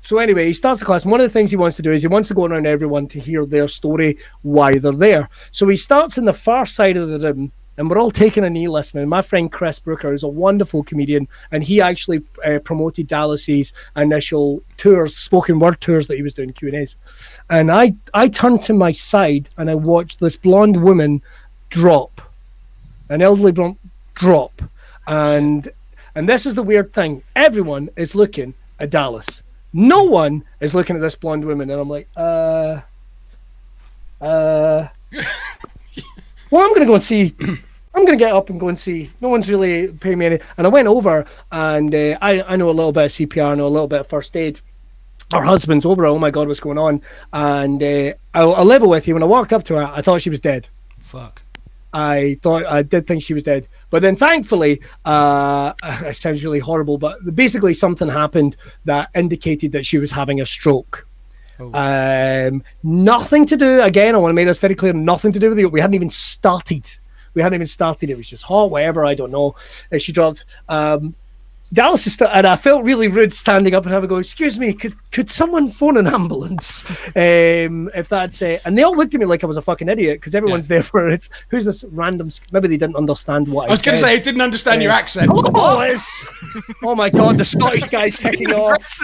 so anyway, he starts the class, and one of the things he wants to do is he wants to go around everyone to hear their story, why they're there. So he starts in the far side of the room, and we're all taking a knee listening. My friend Chris Brooker is a wonderful comedian, and he actually promoted Dallas's initial tours, spoken word tours that he was doing, Q&As. And I turned to my side, and I watched this blonde woman drop, an elderly blonde drop. And this is the weird thing. Everyone is looking at Dallas. No one is looking at this blonde woman, and I'm like, well, I'm going to go and see. I'm going to get up and go and see. No one's really paying me any. And I went over, and I know a little bit of CPR, I know a little bit of first aid. Her husband's over. Oh my God, what's going on? And I'll level with you. When I walked up to her, I thought she was dead. Fuck. I did think she was dead, but then thankfully, it sounds really horrible, but basically something happened that indicated that she was having a stroke. Nothing to do, again, I want to make this very clear, nothing to do with it. We hadn't even started. It was just hot, whatever, I don't know. She dropped. Dallas is and I felt really rude standing up and having to go, excuse me, could someone phone an ambulance? If that's and they all looked at me like I was a fucking idiot, because everyone's there for it. Who's this random, maybe they didn't understand what I was going to say, I didn't understand your accent. Oh my God, the Scottish guy's kicking off.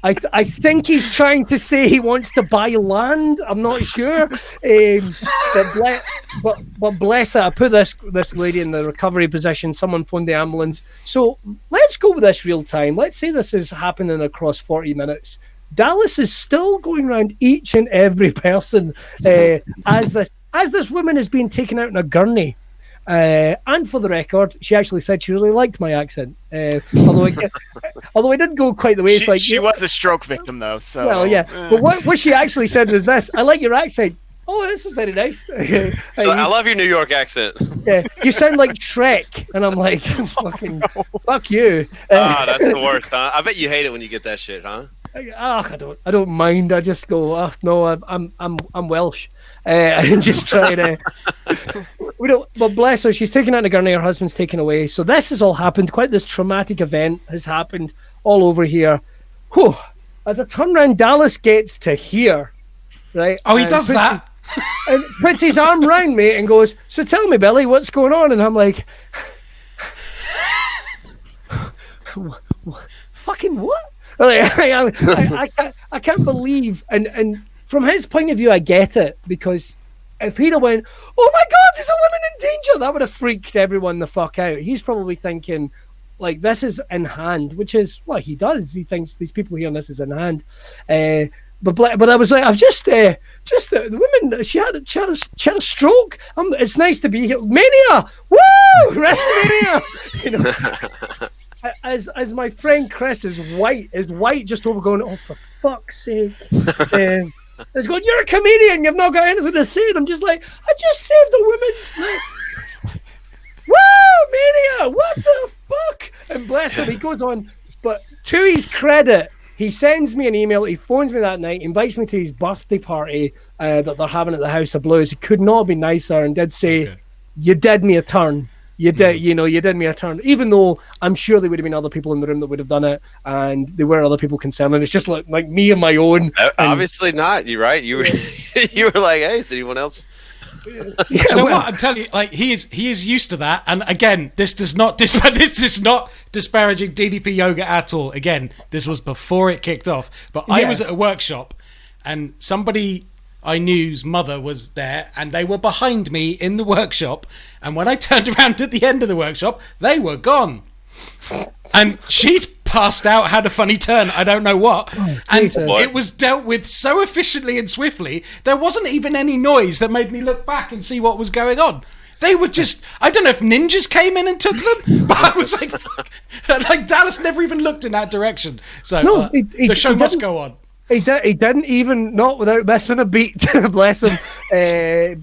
I think he's trying to say he wants to buy land. I'm not sure. But bless it, I put this lady in the recovery position. Someone phoned the ambulance. So let's go with this real time. Let's say this is happening across 40 minutes. Dallas is still going around each and every person as this woman is being taken out in a gurney. And for the record, she actually said she really liked my accent. Although it didn't go quite the way. It's like she was a stroke victim, though. So well, yeah. But what she actually said was this: "I like your accent." Oh, this is very nice. So I love your New York accent. Yeah, you sound like Shrek, and I'm like, fucking, fuck you. That's the worst, huh? I bet you hate it when you get that shit, huh? I don't mind. I just go, oh, no, I'm Welsh, and just try to. We don't. But bless her, she's taken out a gurney. Her husband's taken away. So this has all happened. Quite this traumatic event has happened all over here. Whew. As a turnaround, Dallas gets to here, right? Oh, he does that. And puts his arm round me and goes, "So tell me, Billy, what's going on?" And I'm like, "Fucking what?" Like, I can't believe. And from his point of view, I get it, because if he'd have went, "Oh my God, there's a woman in danger," that would have freaked everyone the fuck out. He's probably thinking, like, this is in hand, which is what he does. He thinks these people here, and this is in hand. But I was like, I've just the woman. She had a stroke. It's nice to be here. Mania, woo, WrestleMania. You know, as my friend Chris is white just over going, oh, for fuck's sake. He's going, you're a comedian. You've not got anything to say. And I'm just like, I just saved a woman's life. Woo, Mania, what the fuck? And bless him, he goes on. But to his credit, he sends me an email. He phones me that night, invites me to his birthday party that they're having at the House of Blues. He could not be nicer, and did say, you did me a turn. You did, you did me a turn. Even though I'm sure there would have been other people in the room that would have done it, and there were other people concerned. And it's just like me and my own. Obviously not. You're right. You were you were like, hey, is anyone else? You know what? I'm telling you, like, he is used to that. And again, this is not disparaging DDP yoga at all. Again, this was before it kicked off. But I was at a workshop, and somebody I knew's mother was there, and they were behind me in the workshop. And when I turned around at the end of the workshop, they were gone. And she'd passed out, had a funny turn, I don't know what. It was dealt with so efficiently and swiftly, there wasn't even any noise that made me look back and see what was going on. They were just, I don't know if ninjas came in and took them, but I was like, fuck. Like, Dallas never even looked in that direction. So the show must go on. He didn't even, not without missing a beat, bless him.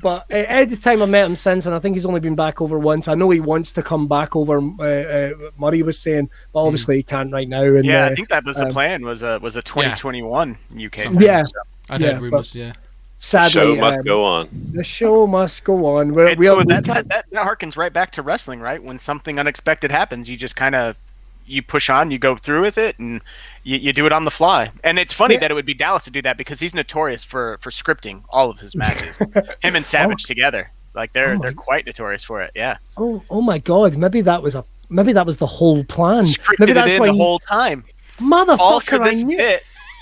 But at the time I met him since, and I think he's only been back over once. I know he wants to come back over, Murray was saying, but obviously he can't right now. And, I think that was the plan, was a 2021 UK. Yeah. I'd heard rumours, Sadly, the show must go on. The show must go on. That harkens right back to wrestling, right? When something unexpected happens, you just kind of, you push on, you go through with it, and you do it on the fly. And it's funny that it would be Dallas to do that, because he's notorious for scripting all of his matches. Him and Savage together, like they're quite notorious for it. Yeah. Oh my God! Maybe that was the whole plan. Scripted it in the whole time. Motherfucker! All for this bit.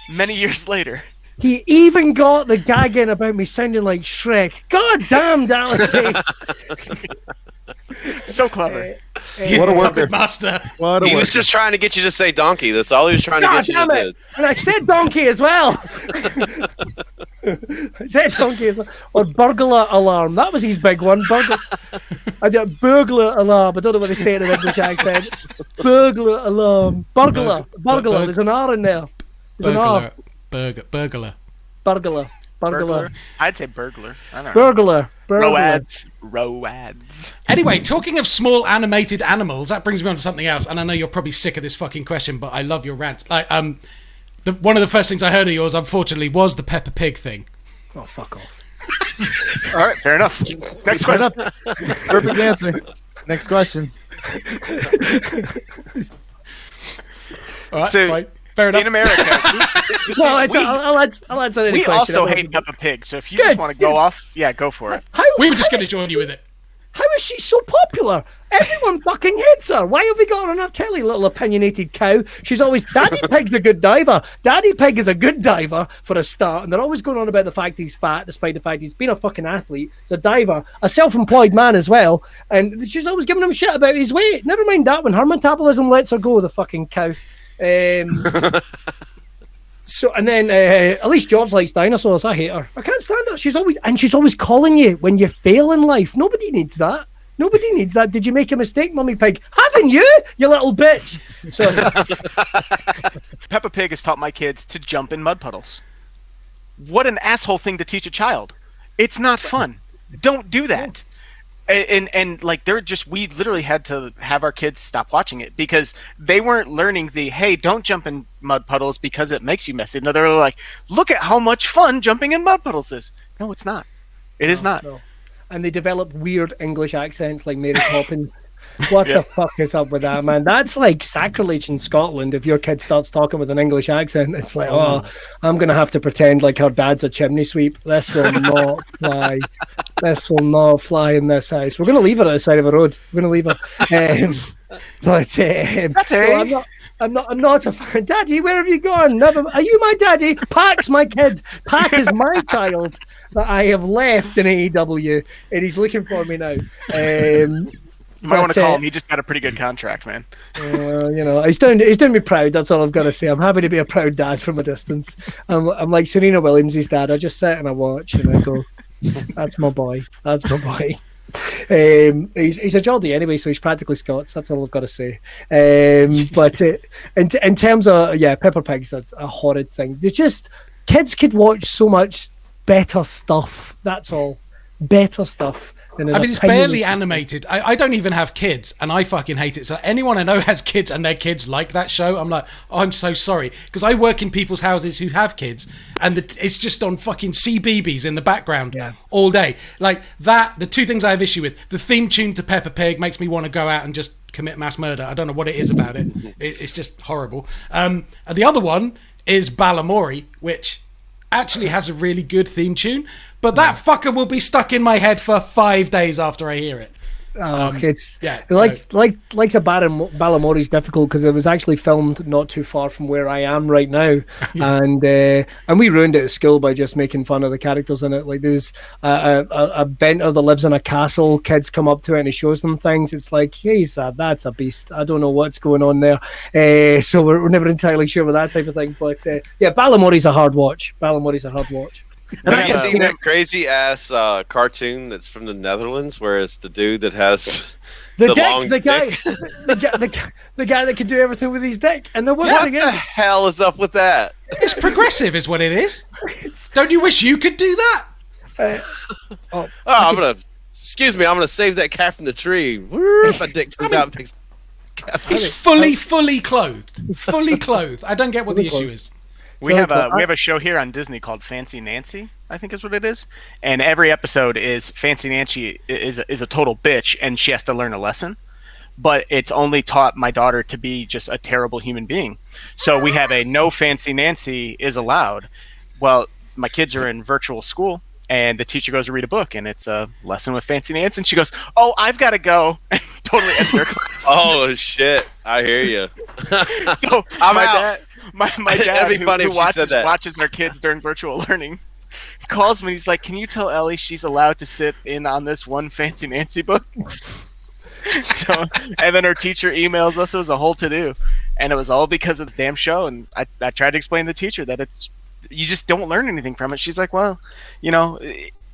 Many years later. He even got the gag in about me sounding like Shrek. God damn, Dallas! So clever. What a worker, master. He was just trying to get you to say donkey. That's all he was trying to get you to do. And I said donkey as well. I said donkey as well. Or burglar alarm. That was his big one. I did burglar alarm. I don't know what they say in an English accent. Burglar alarm. Burglar. There's an R in there. There's an R. Burglar. I'd say burglar. I don't know. Burglar. Roads. Anyway, talking of small animated animals, that brings me on to something else. And I know you're probably sick of this fucking question, but I love your rants. Like, one of the first things I heard of yours, unfortunately, was the Peppa Pig thing. Oh, fuck off. All right, fair enough. Next question. Perfect answer. Next question. All right, fine. Fair enough. In America, I'll answer any we question. also hate Peppa Pig, so if you just want to go off, go for it. We were just going to join you with it. How is she so popular? Everyone fucking hates her. Why have we got her on our telly, little opinionated cow? She's always, Daddy Pig's a good diver. Daddy Pig is a good diver for a start, and they're always going on about the fact he's fat, despite the fact he's been a fucking athlete, he's a diver, a self-employed man as well, and she's always giving him shit about his weight. Never mind that, when her metabolism lets her go, the fucking cow. So, and then at least George likes dinosaurs. I hate her. I can't stand her. She's always calling you when you fail in life. Nobody needs that. Did you make a mistake, Mummy Pig? Haven't you little bitch? So Peppa Pig has taught my kids to jump in mud puddles. What an asshole thing to teach a child. It's not fun. Don't do that. And like we literally had to have our kids stop watching it because they weren't learning hey, don't jump in mud puddles because it makes you messy. No, they're like, look at how much fun jumping in mud puddles is. No, it's not. It is not. No. And they develop weird English accents like Mary Poppins. What the fuck is up with that, man? That's like sacrilege in Scotland. If your kid starts talking with an English accent, it's like, oh, I'm going to have to pretend like her dad's a chimney sweep. This will not fly. This will not fly in this house. We're going to leave her at the side of the road. We're going to leave her. No, I'm not a fan. Daddy, where have you gone? Are you my daddy? Pac's my kid. Pac is my child that I have left in AEW, and he's looking for me now. You might want to call him. He just got a pretty good contract, man. He's doing me proud. That's all I've got to say. I'm happy to be a proud dad from a distance. I'm like Serena Williams' his dad. I just sit and I watch and I go, "That's my boy. That's my boy." He's a Geordie anyway, so he's practically Scots. That's all I've got to say. But in terms of Peppa Pig's a horrid thing. They just kids could watch so much better stuff. That's all, better stuff. I mean, it's barely animated. I don't even have kids, and I fucking hate it. So anyone I know has kids, and their kids like that show. I'm like, oh, I'm so sorry, because I work in people's houses who have kids, and it's just on fucking CBeebies in the background all day. Like that. The two things I have issue with: the theme tune to Peppa Pig makes me want to go out and just commit mass murder. I don't know what it is about it. It's just horrible. And the other one is Balamori, which actually has a really good theme tune. But that fucker will be stuck in my head for 5 days after I hear it. Balamori is difficult because it was actually filmed not too far from where I am right now, and we ruined it at school by just making fun of the characters in it. Like there's a venter that lives in a castle. Kids come up to it and he shows them things. It's like, that's a beast. I don't know what's going on there. So we're never entirely sure with that type of thing. But Balamori's a hard watch. And have you seen that crazy ass cartoon that's from the Netherlands, where it's the dude that has the guy that can do everything with his dick? And what the hell is up with that? It's progressive, is what it is. Don't you wish you could do that? I'm gonna save that cat from the tree. My dick comes out. He's fully clothed. Fully clothed. I don't get what the issue is. We have a show here on Disney called Fancy Nancy, I think is what it is, and every episode is Fancy Nancy is a total bitch, and she has to learn a lesson, but it's only taught my daughter to be just a terrible human being. So we have a no Fancy Nancy is allowed. Well, my kids are in virtual school, and the teacher goes to read a book, and it's a lesson with Fancy Nancy, and she goes, "Oh, I've got to go," and totally ends their class. Oh shit! I hear you. So my dad, who watches our kids during virtual learning, calls me. He's like, "Can you tell Ellie she's allowed to sit in on this one Fancy Nancy book?" So, and then her teacher emails us. It was a whole to-do, and it was all because of this damn show. And I tried to explain to the teacher that you just don't learn anything from it. She's like, "Well,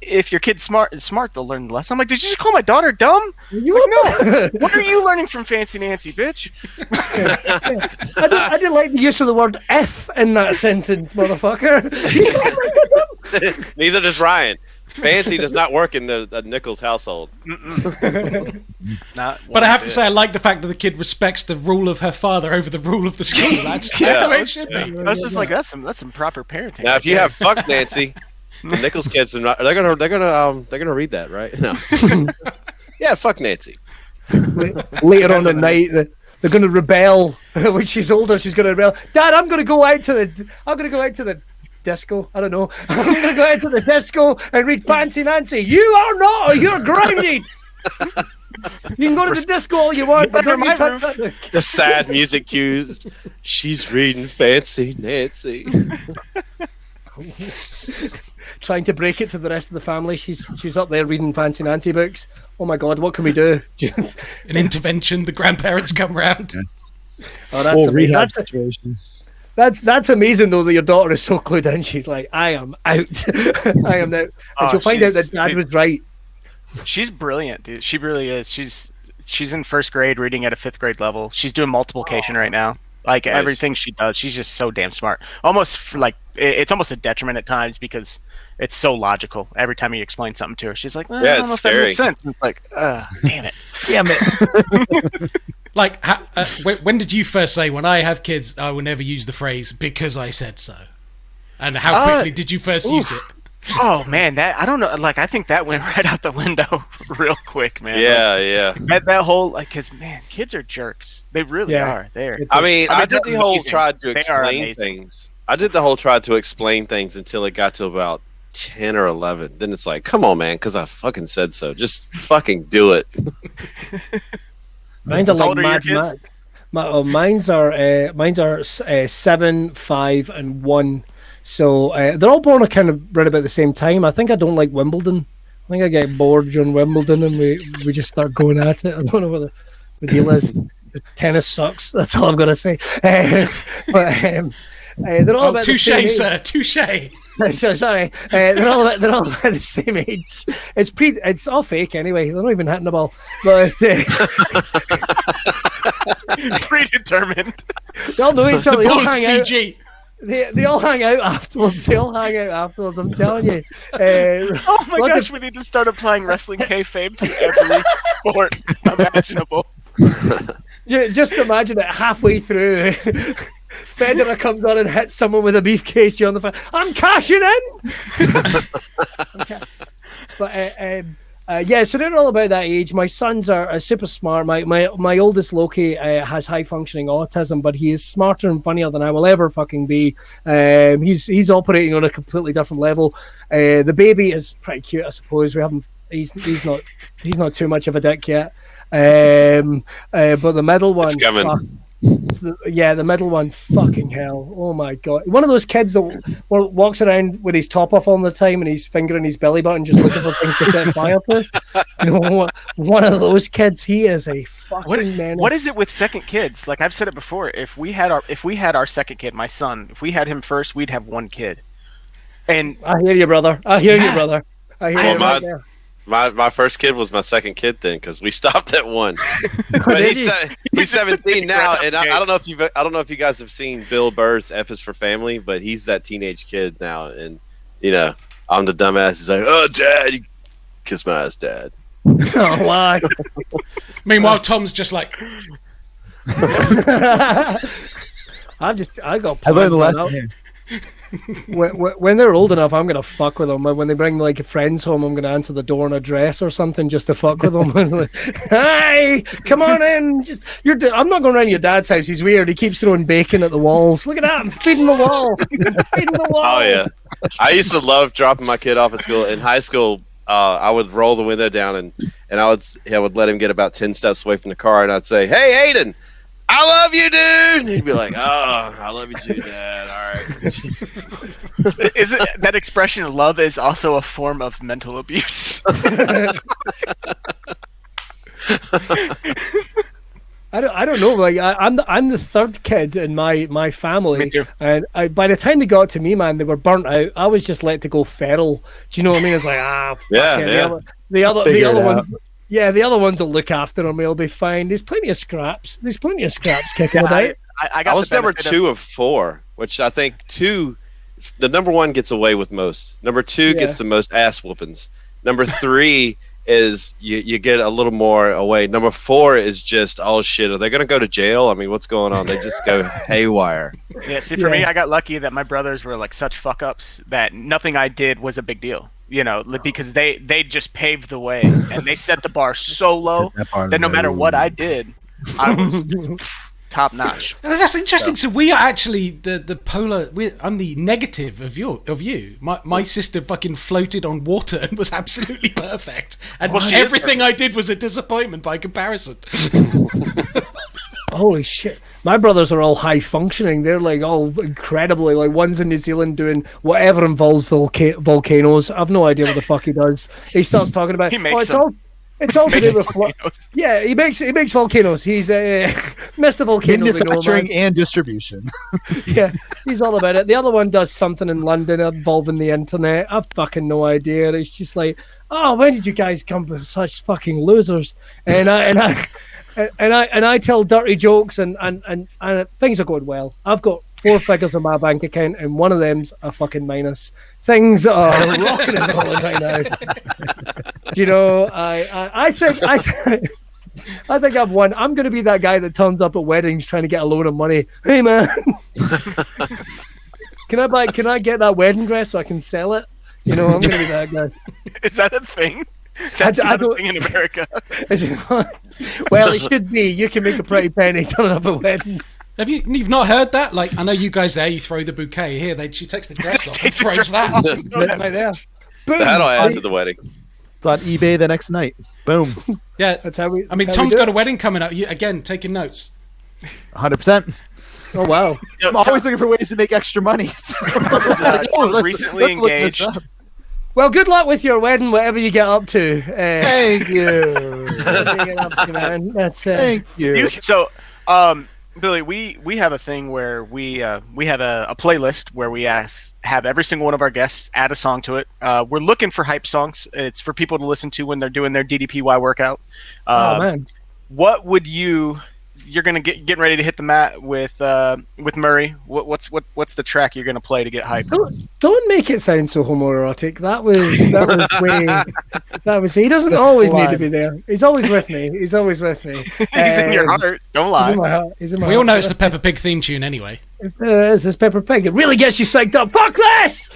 if your kid's smart, they'll learn less." I'm like, "Did you just call my daughter dumb?" No. What are you learning from Fancy Nancy, bitch? I didn't like the use of the word "f" in that sentence, motherfucker. Neither does Ryan. Fancy does not work in the Nichols household. But I have to say, I like the fact that the kid respects the rule of her father over the rule of the school. That's the way it should be. That's just like that's some proper parenting. Now, if you have fuck Nancy, the Nichols kids are not. They're gonna read that, right? No. Yeah, fuck Nancy. Later on at night, they're gonna rebel when she's older. She's gonna rebel. Dad, I'm gonna go out to the disco. I don't know. I'm gonna go out to the disco and read Fancy Nancy. You are not. Or you're grounded. You can go to the disco all you want. But the sad music cues. She's reading Fancy Nancy. Trying to break it to the rest of the family. She's up there reading Fancy Nancy books. Oh my God, what can we do? An intervention. The grandparents come round. Oh, that's amazing. That's amazing though that your daughter is so clued in. She's like, I am out. I am out. And she'll find out that Dad was right. She's brilliant, dude. She really is. She's in first grade, reading at a fifth grade level. She's doing multiplication right now. Like everything she does, she's just so damn smart. Almost like it's almost a detriment at times because it's so logical. Every time you explain something to her, she's like, Yeah, I don't it's know if that makes sense. And it's like, damn it. Damn it. Like, when did you first say, when I have kids, I will never use the phrase "because I said so"? And how quickly did you first use it? Oh man, that I don't know. Like, I think that went right out the window real quick, man. Yeah. That whole, like, because man, kids are jerks. They really are. They're. I did the they're whole amazing. tried to They are explain amazing. things. I did the whole tried to explain things until it got to about 10 or 11. Then it's like, come on, man, because I fucking said so. Just fucking do it. Mine's are How like old are your Mad kids? Max. Mine's are 7, 5, and 1. So they're all born kind of right about the same time. I think I don't like Wimbledon. I think I get bored during Wimbledon and we just start going at it. I don't know what the deal is. The tennis sucks. That's all I'm gonna say. But they're all about the same Touche, age. sir. Touche. Sorry, they're all about the same age. It's all fake anyway. They're not even hitting the ball. But Predetermined. they all know each other. They all Ball hang out. CG. They all hang out afterwards. I'm telling you. Oh my look gosh, we need to start applying wrestling kayfabe to every sport imaginable. Just imagine it halfway through. Federer comes on and hits someone with a briefcase. You're on the phone. I'm cashing in. But so they're all about that age. My sons are super smart. My oldest Loki has high functioning autism, but he is smarter and funnier than I will ever fucking be. He's operating on a completely different level. The baby is pretty cute, I suppose. He's not too much of a dick yet. But the middle one, It's coming. the middle one, fucking hell. Oh my god. One of those kids that walks around with his top off all the time and he's fingering his belly button just looking for things to set fire to. You know, one of those kids, he is a fucking menace. What is it with second kids? Like I've said it before, if we had our second kid, my son, if we had him first, we'd have one kid. And I hear you, brother. I hear you, brother. I hear you Well, right there. My first kid was my second kid then because we stopped at 1. But he's 17 now, and I don't know if you guys have seen Bill Burr's F is for Family, but he's that teenage kid now, and I'm the dumbass. He's like, "Oh, Dad, you kiss my ass, Dad." Oh, why? Meanwhile, Tom's just like, I got. I learned the plans lesson out. here. When they're old enough, I'm gonna fuck with them. When they bring like friends home, I'm gonna answer the door in a dress or something just to fuck with them. Like, hey, come on in. I'm not going around your dad's house. He's weird. He keeps throwing bacon at the walls. Look at that. I'm feeding the wall. Feeding the wall. Oh yeah, I used to love dropping my kid off at school. In high school, I would roll the window down and I would let him get about 10 steps away from the car, and I'd say, "Hey, Aiden, I love you, dude." And he'd be like, "Oh, I love you too, Dad. All right." is it that expression of love is also a form of mental abuse? I don't know. Like I'm the third kid in my family, Me too. and by the time they got to me, man, they were burnt out. I was just let to go feral. Do you know what I mean? It's like fuck Yeah, it. yeah. The other Figure it one. out. Yeah, the other ones will look after them. They'll be fine. There's plenty of scraps. Kicking about. I got I was the number benefit 2 of 4, which I think 2. The number 1 gets away with most. Number 2 gets the most ass whoopings. Number 3 is you get a little more away. Number 4 is just, oh shit, are they gonna go to jail? I mean, what's going on? They just go haywire. Yeah, see, for me, I got lucky that my brothers were like such fuck ups that nothing I did was a big deal. Because they just paved the way and they set the bar so low that no matter what I did, I was top notch. that's interesting. So we are actually the polar. I'm the negative of you. My sister fucking floated on water and was absolutely perfect, and everything I did was a disappointment by comparison. Holy shit. My brothers are all high functioning. They're like all incredibly, like one's in New Zealand doing whatever involves volcanoes. I've no idea what the fuck he does. He starts talking about He makes it's all to do with volcanoes. yeah, he makes volcanoes. He's Mr. Volcano. Manufacturing and distribution. Yeah, he's all about it. The other one does something in London involving the internet. I've fucking no idea. It's just like, oh, when did you guys come with such fucking losers? And I tell dirty jokes and things are going well. I've got 4 figures in my bank account, and one of them's a fucking minus. Things are rocking and rolling right now. Do you know, I think I've won. I'm going to be that guy that turns up at weddings trying to get a load of money. Hey man, can I get that wedding dress so I can sell it? You know, I'm going to be that guy. Is that a thing? That's not a thing in America. Well, it should be. You can make a pretty penny turning up at weddings. You've not heard that? Like, I know you guys there, you throw the bouquet. Here, she takes the dress off and throws that. Right there. Boom. That'll add to the wedding. It's on eBay the next night. Boom. Yeah. That's how we. I mean, Tom's got a wedding coming up. Again, taking notes. 100%. Oh, wow. I'm always looking for ways to make extra money. Recently engaged. Well, good luck with your wedding, whatever you get up to. Thank you. That's Thank you. So, Billy, we have a thing where we have a playlist where we have every single one of our guests add a song to it. We're looking for hype songs. It's for people to listen to when they're doing their DDPY workout. Oh man, what would you're gonna getting ready to hit the mat with Murray? What's the track you're gonna play to get hype? Don't make it sound so homoerotic. That was he doesn't always need to be there. He's always with me. He's always with me. He's in your heart. Don't lie. He's in my heart. We all know it's the Peppa Pig theme tune anyway. It's Peppa Pig. It really gets you psyched up. Fuck this!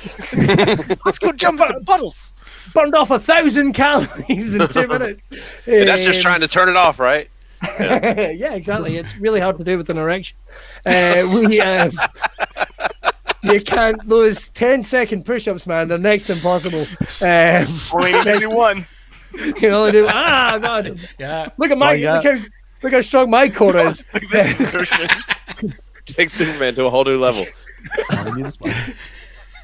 Let's go jump in some puddles. Burned off 1,000 calories in 2 minutes. That's just trying to turn it off, right? Yeah, exactly. It's really hard to do with an erection. You can't those 10-second push-ups, man. They're next to impossible. Only need to do one. You can only do God. Yeah. Look how strong my core is. Look at this motion. Take Superman to a whole new level.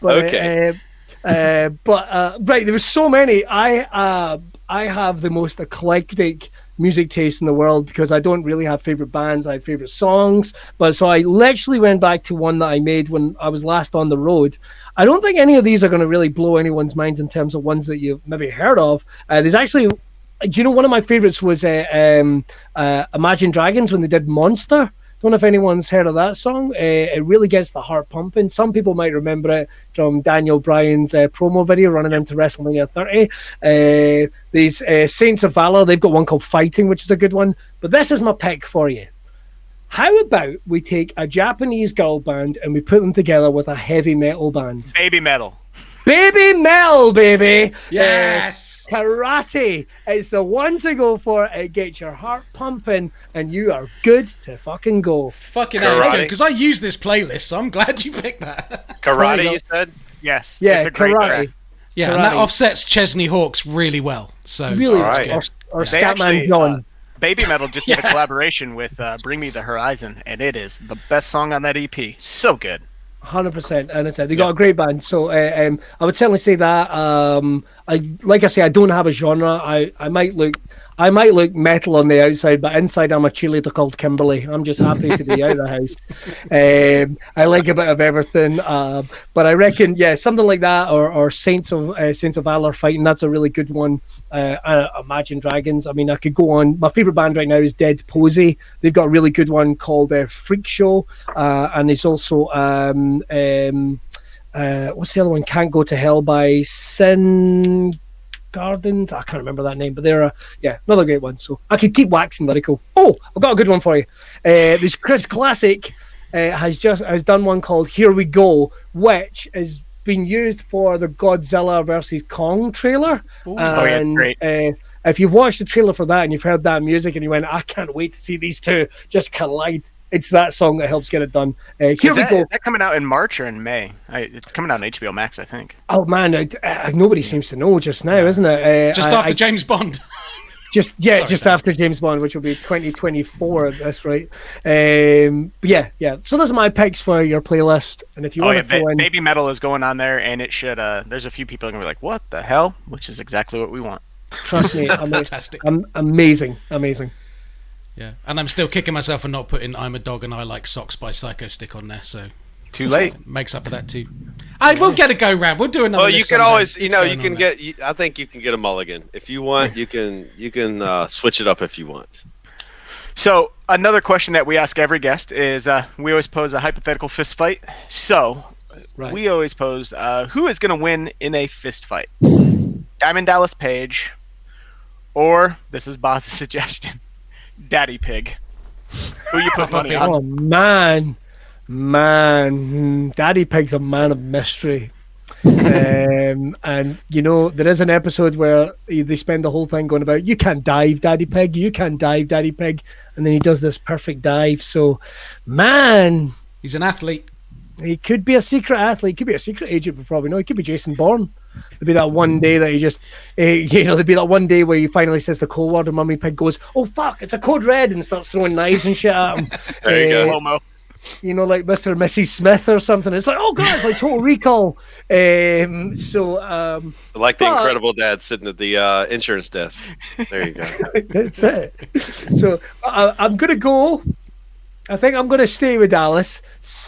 Okay. Right, there were so many. I have the most eclectic music taste in the world because I don't really have favorite bands. I have favorite songs, but so I literally went back to one that I made when I was last on the road. I don't think any of these are going to really blow anyone's minds in terms of ones that you've maybe heard of. There's actually, do you know, one of my favorites was Imagine Dragons when they did Monster. Don't know if anyone's heard of that song. It really gets the heart pumping. Some people might remember it from Daniel Bryan's promo video running into WrestleMania 30. These Saints of Valor, they've got one called Fighting, which is a good one. But this is my pick for you. How about we take a Japanese girl band and we put them together with a heavy metal band? Baby metal. Baby metal, baby. Yes. Karate. It's the one to go for. It gets your heart pumping and you are good to fucking go. Fucking hell, because I use this playlist, so I'm glad you picked that. Karate, you said? Yes. Yeah, it's a great track. Yeah, and that offsets Chesney Hawkes really well. So really, right. or Scatman John. Baby Metal just did a collaboration with Bring Me the Horizon, and it is the best song on that EP. So good. 100%, and I said they got a great band. So I would certainly say that. Like I say, I don't have a genre. I might look metal on the outside, but inside I'm a cheerleader called Kimberly. I'm just happy to be out of the house. I like a bit of everything, but I reckon, something like that, or Saints of Valor Fighting. That's a really good one. Imagine Dragons. I mean, I could go on. My favorite band right now is Dead Posey. They've got a really good one called Freak Show, and there's also what's the other one? Can't Go to Hell by Sin Gardens. I can't remember that name, but they're another great one. So I could keep waxing lyrical. Oh, I've got a good one for you. This Chris Classic has done one called Here We Go, which is being used for the Godzilla versus Kong trailer. And great. If you've watched the trailer for that and you've heard that music and you went, I can't wait to see these two just collide, it's that song that helps get it done. Here we go. Is that coming out in March or in May? It's coming out on HBO Max, I think. Oh man, nobody seems to know just now, isn't it? Just after James Bond. Just after James Bond, which will be 2024. That's right. But yeah. So those are my picks for your playlist. And if you want to throw in, Baby Metal is going on there, and it should. There's a few people are gonna be like, "What the hell?" Which is exactly what we want. Trust me, Fantastic. Amazing. Yeah, and I'm still kicking myself for not putting "I'm a Dog and I Like Socks" by Psycho Stick on there. So too late. Makes up for that too. We'll get a go round. We'll do another. Well, you list can someday. always, It's you going can on get. I think you can get a mulligan if you want. You can switch it up if you want. So another question that we ask every guest is we always pose a hypothetical fist fight. So we always pose who is going to win in a fist fight? Diamond Dallas Page, or this is Boz's suggestion, Daddy Pig. Who you put money on? Oh man, Daddy Pig's a man of mystery. And you know, there is an episode where they spend the whole thing going about, you can't dive, Daddy Pig, you can't dive, Daddy Pig, and then he does this perfect dive. So man, he's an athlete. He could be a secret athlete, he could be a secret agent, but probably no, he could be Jason Bourne. There'd be that one day that he just there'd be that one day where he finally says the code word and Mummy Pig goes, oh fuck, it's a code red, and starts throwing knives and shit at him. There you go. Slow-mo. You know, like Mr. and Mrs. Smith or something. It's like, oh god, it's like Total Recall. Like the Incredible Dad sitting at the insurance desk. There you go. That's it. So I'm gonna go. I think I'm gonna stay with Dallas.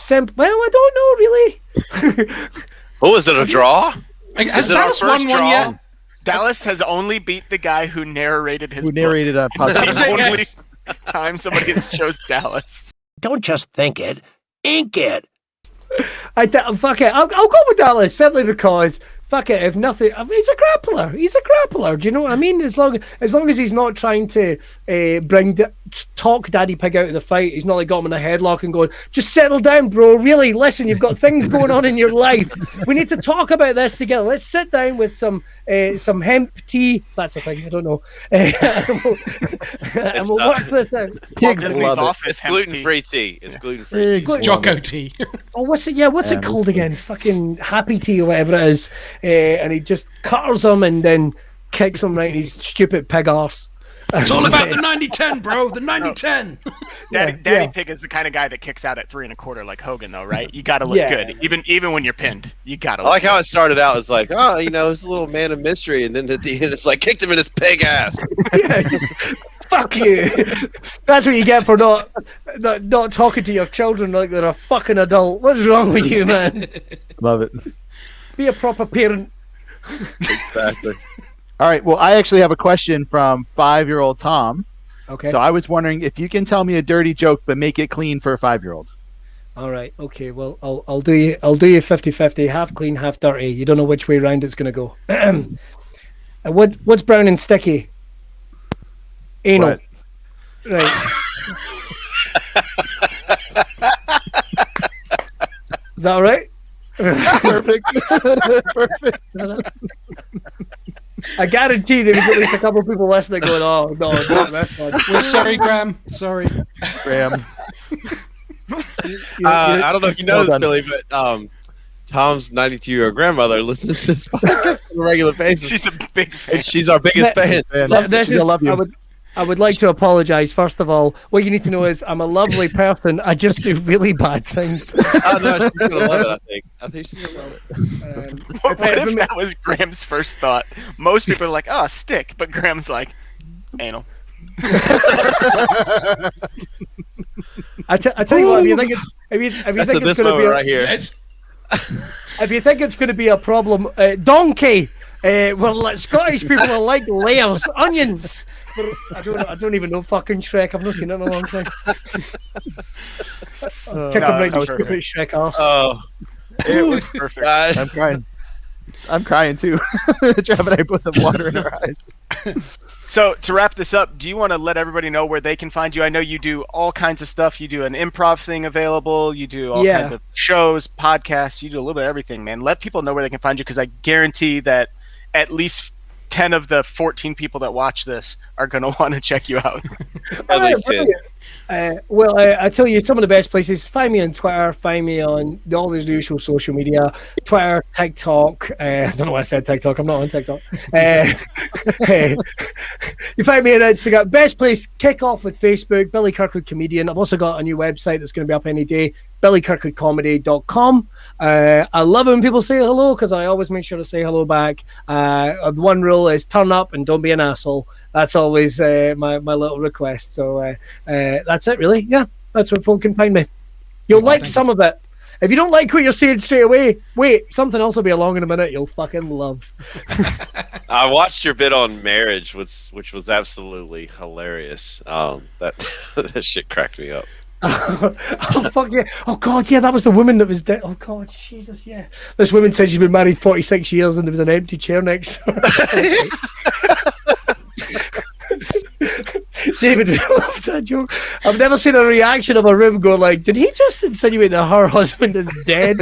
Well, I don't know really. Oh, is it a draw? Has Dallas won one yet? Dallas has only beat the guy who narrated his. Who narrated a puzzle? That's the only time somebody has chose Dallas. Don't just think it, ink it. Fuck it. I'll go with Dallas simply because fuck it. If nothing, he's a grappler. He's a grappler. Do you know what I mean? As long as he's not trying to talk Daddy Pig out of the fight, he's not like got him in a headlock and going, just settle down, bro. Really, listen, you've got things going on in your life. We need to talk about this together. Let's sit down with some hemp tea. That's a thing. I don't know. And we'll work this out. Pigs love it. It's gluten-free tea. It's gluten-free tea. It's Jocko tea. Oh, what's it? Yeah, what's it called again? Fucking Happy Tea or whatever it is. And he just cutters him and then kicks him right in his stupid pig arse. It's all about the 90-10, bro. The 90-10. Daddy Pig is the kind of guy that kicks out at 3 1/4 like Hogan, though, right? You got to look good, even when you're pinned. You got to. I like how it started out as like, oh, you know, it's a little man of mystery, and then at the end, it's like kicked him in his pig ass. Fuck you. That's what you get for not talking to your children like they're a fucking adult. What's wrong with you, man? Love it. Be a proper parent. Exactly. All right. Well, I actually have a question from 5-year-old Tom. Okay. So I was wondering if you can tell me a dirty joke, but make it clean for a 5-year-old. All right. Okay. Well, I'll do you 50-50, half clean, half dirty. You don't know which way round it's going to go. What's brown and sticky? Anal. What? Right. Is that all right? Perfect. Perfect. I guarantee there was at least a couple of people listening going, oh, no, that's not. We're sorry, Graham. Sorry. Graham. I don't know if you know this, Billy, but Tom's 92-year-old grandmother listens to this podcast on a regular basis. She's a big fan. And she's our biggest fan. I love you. I would like to apologise, first of all. What you need to know is I'm a lovely person. I just do really bad things. Oh, no, she's going to love it, I think. I think she's going to love it. What if that was Graham's first thought? Most people are like, oh, stick. But Graham's like, anal. I tell you what, if you think it's going to be right here. If you think it's going to be a problem, donkey. Well, Scottish people are like layers, onions. I don't even know fucking Shrek. I've not seen it in a long time. Kick him right in the stupid Shrek arse. Oh, it was perfect. I'm crying too. Trav and I both have water in our eyes. So to wrap this up, do you want to let everybody know where they can find you? I know you do all kinds of stuff. You do an improv thing available. You do all kinds of shows, podcasts. You do a little bit of everything, man. Let people know where they can find you, because I guarantee that at least 10 of the 14 people that watch this are going to want to check you out. At least 10. Well, I tell you, some of the best places. Find me on Twitter. Find me on all the usual social media. Twitter, TikTok. I don't know why I said TikTok. I'm not on TikTok. You find me on Instagram. Best place, kick off with Facebook. Billy Kirkwood Comedian. I've also got a new website that's going to be up any day. BillyKirkwoodComedy.com. I love it when people say hello, because I always make sure to say hello back. The one rule is turn up and don't be an asshole. That's always my little request. So that's it, really. Yeah, that's where people can find me. You'll like some of it. If you don't like what you're saying straight away, wait, something else will be along in a minute you'll fucking love. I watched your bit on marriage, which was absolutely hilarious. That that shit cracked me up. Oh fuck yeah! Oh god, yeah, that was the woman that was dead. Oh god, Jesus, yeah. This woman said she's been married 46 years and there was an empty chair next to her. David loved that joke. I've never seen a reaction of a room go like, did he just insinuate that her husband is dead?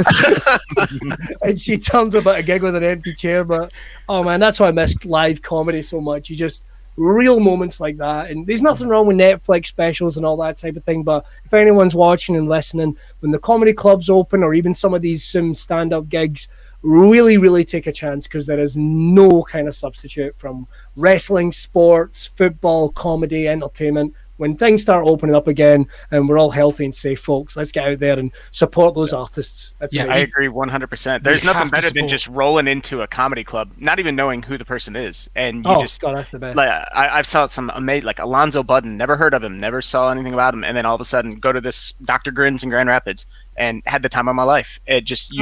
And she turns about a gig with an empty chair. But oh man, that's why I miss live comedy so much. You just real moments like that. And there's nothing wrong with Netflix specials and all that type of thing. But if anyone's watching and listening, when the comedy clubs open or even some of these stand-up gigs, really take a chance, because there is no kind of substitute from wrestling, sports, football, comedy, entertainment. When things start opening up again and we're all healthy and safe, folks, let's get out there and support those artists. That's I agree 100%. There's nothing better than just rolling into a comedy club, not even knowing who the person is, and you just God, that's the best. Like I've saw some amazing, like Alonzo Budden, never heard of him, never saw anything about him, and then all of a sudden go to this Dr. Grins in Grand Rapids and had the time of my life. It just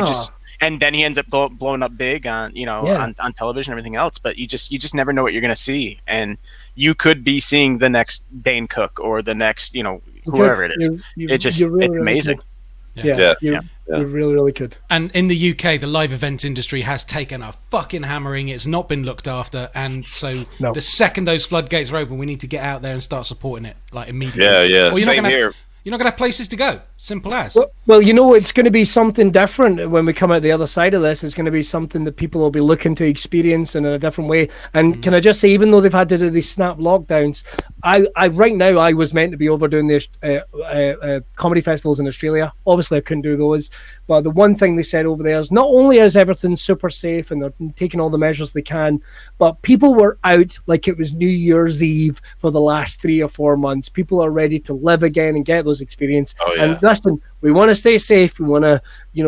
and then he ends up blowing up big on on television and everything else. But you just never know what you're gonna see, and you could be seeing the next Dane Cook or the next whoever it is. It's amazing. You really could. And in the UK, the live events industry has taken a fucking hammering. It's not been looked after, and so the second those floodgates are open, we need to get out there and start supporting it like immediately. Yeah. Same here. You're not going to have places to go. Simple as. Well, it's going to be something different when we come out the other side of this. It's going to be something that people will be looking to experience in a different way. And can I just say, even though they've had to do these snap lockdowns, I right now I was meant to be over doing the comedy festivals in Australia. Obviously, I couldn't do those. But the one thing they said over there is not only is everything super safe and they're taking all the measures they can, but people were out like it was New Year's Eve for the last 3 or 4 months. People are ready to live again and get those experience. And listen, we want to stay safe. We want to,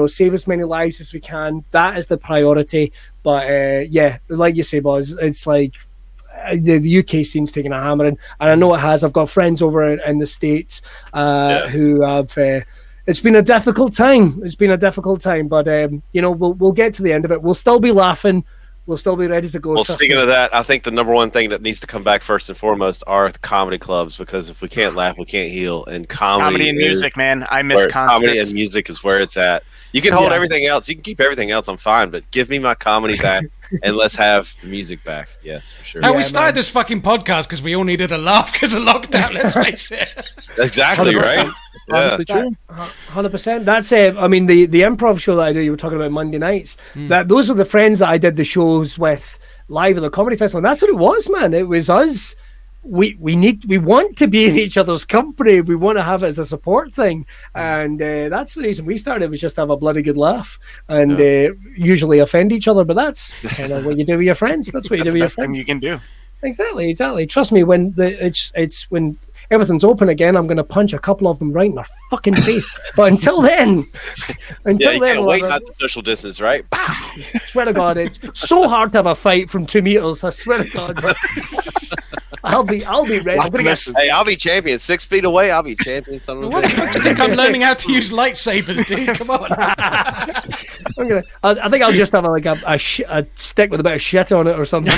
save as many lives as we can. That is the priority. But like you say, Boz, it's like the UK scene's taking a hammering, and I know it has. I've got friends over in the States who have. It's been a difficult time. But we'll get to the end of it. We'll still be laughing. We'll still be ready to go. Well, speaking of that, I think the number one thing that needs to come back first and foremost are the comedy clubs, because if we can't laugh, we can't heal. And comedy and music, man. I miss concerts. Comedy and music is where it's at. You can hold everything else. You can keep everything else. I'm fine, but give me my comedy back and let's have the music back. Yes, for sure. And we started this fucking podcast because we all needed a laugh because of lockdown. Let's face it. That's exactly 100%. right. Honestly true. 100%. That's the improv show that I do. You were talking about Monday nights. Those are the friends that I did the shows with live at the comedy festival. And that's what it was, man. It was us. We want to be in each other's company. We want to have it as a support thing, and that's the reason we started. Was just have a bloody good laugh, and usually offend each other. But that's kind of what you do with your friends. That's what you do with your friends. You can do. Exactly. Trust me. When it's when everything's open again, I'm going to punch a couple of them right in their fucking face. But until then, wait, not the social distance, right? I swear to God, it's so hard to have a fight from 2 meters. I swear to God. I'll be ready. I'll be champion. 6 feet away, I'll be champion. Son of a what the fuck do you think I'm learning how to use lightsabers, dude? Come on. I think I'll just have a stick with a bit of shit on it or something.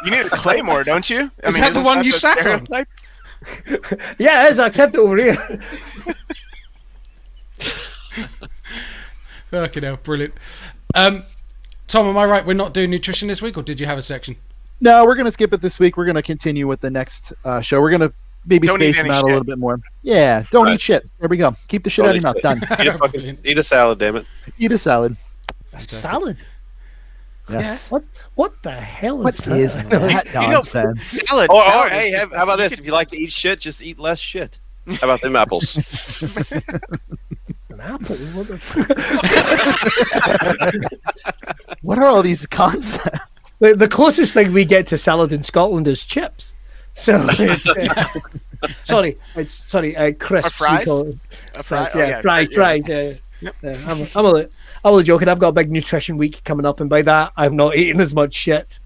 You need a claymore, don't you? Is that the one you sat on? Yeah, it is. I kept it over here. Fucking hell, brilliant. Tom, am I right? We're not doing nutrition this week, or did you have a section? No, we're going to skip it this week. We're going to continue with the next show. We're going to maybe space them out a little bit more. Yeah, don't eat shit. There we go. Keep the shit out of your mouth. Done. Eat a salad, damn it. Eat a salad. Salad? Yes. Yeah. What the hell is that? Is that nonsense? Salad. Or hey, how about this? If you like to eat shit, just eat less shit. How about them apples? An apple? What are all these concepts? The closest thing we get to salad in Scotland is chips. So it's crisps. Fries? Fries. I'm only joking. I've got a big nutrition week coming up, and by that, I'm not eating as much shit.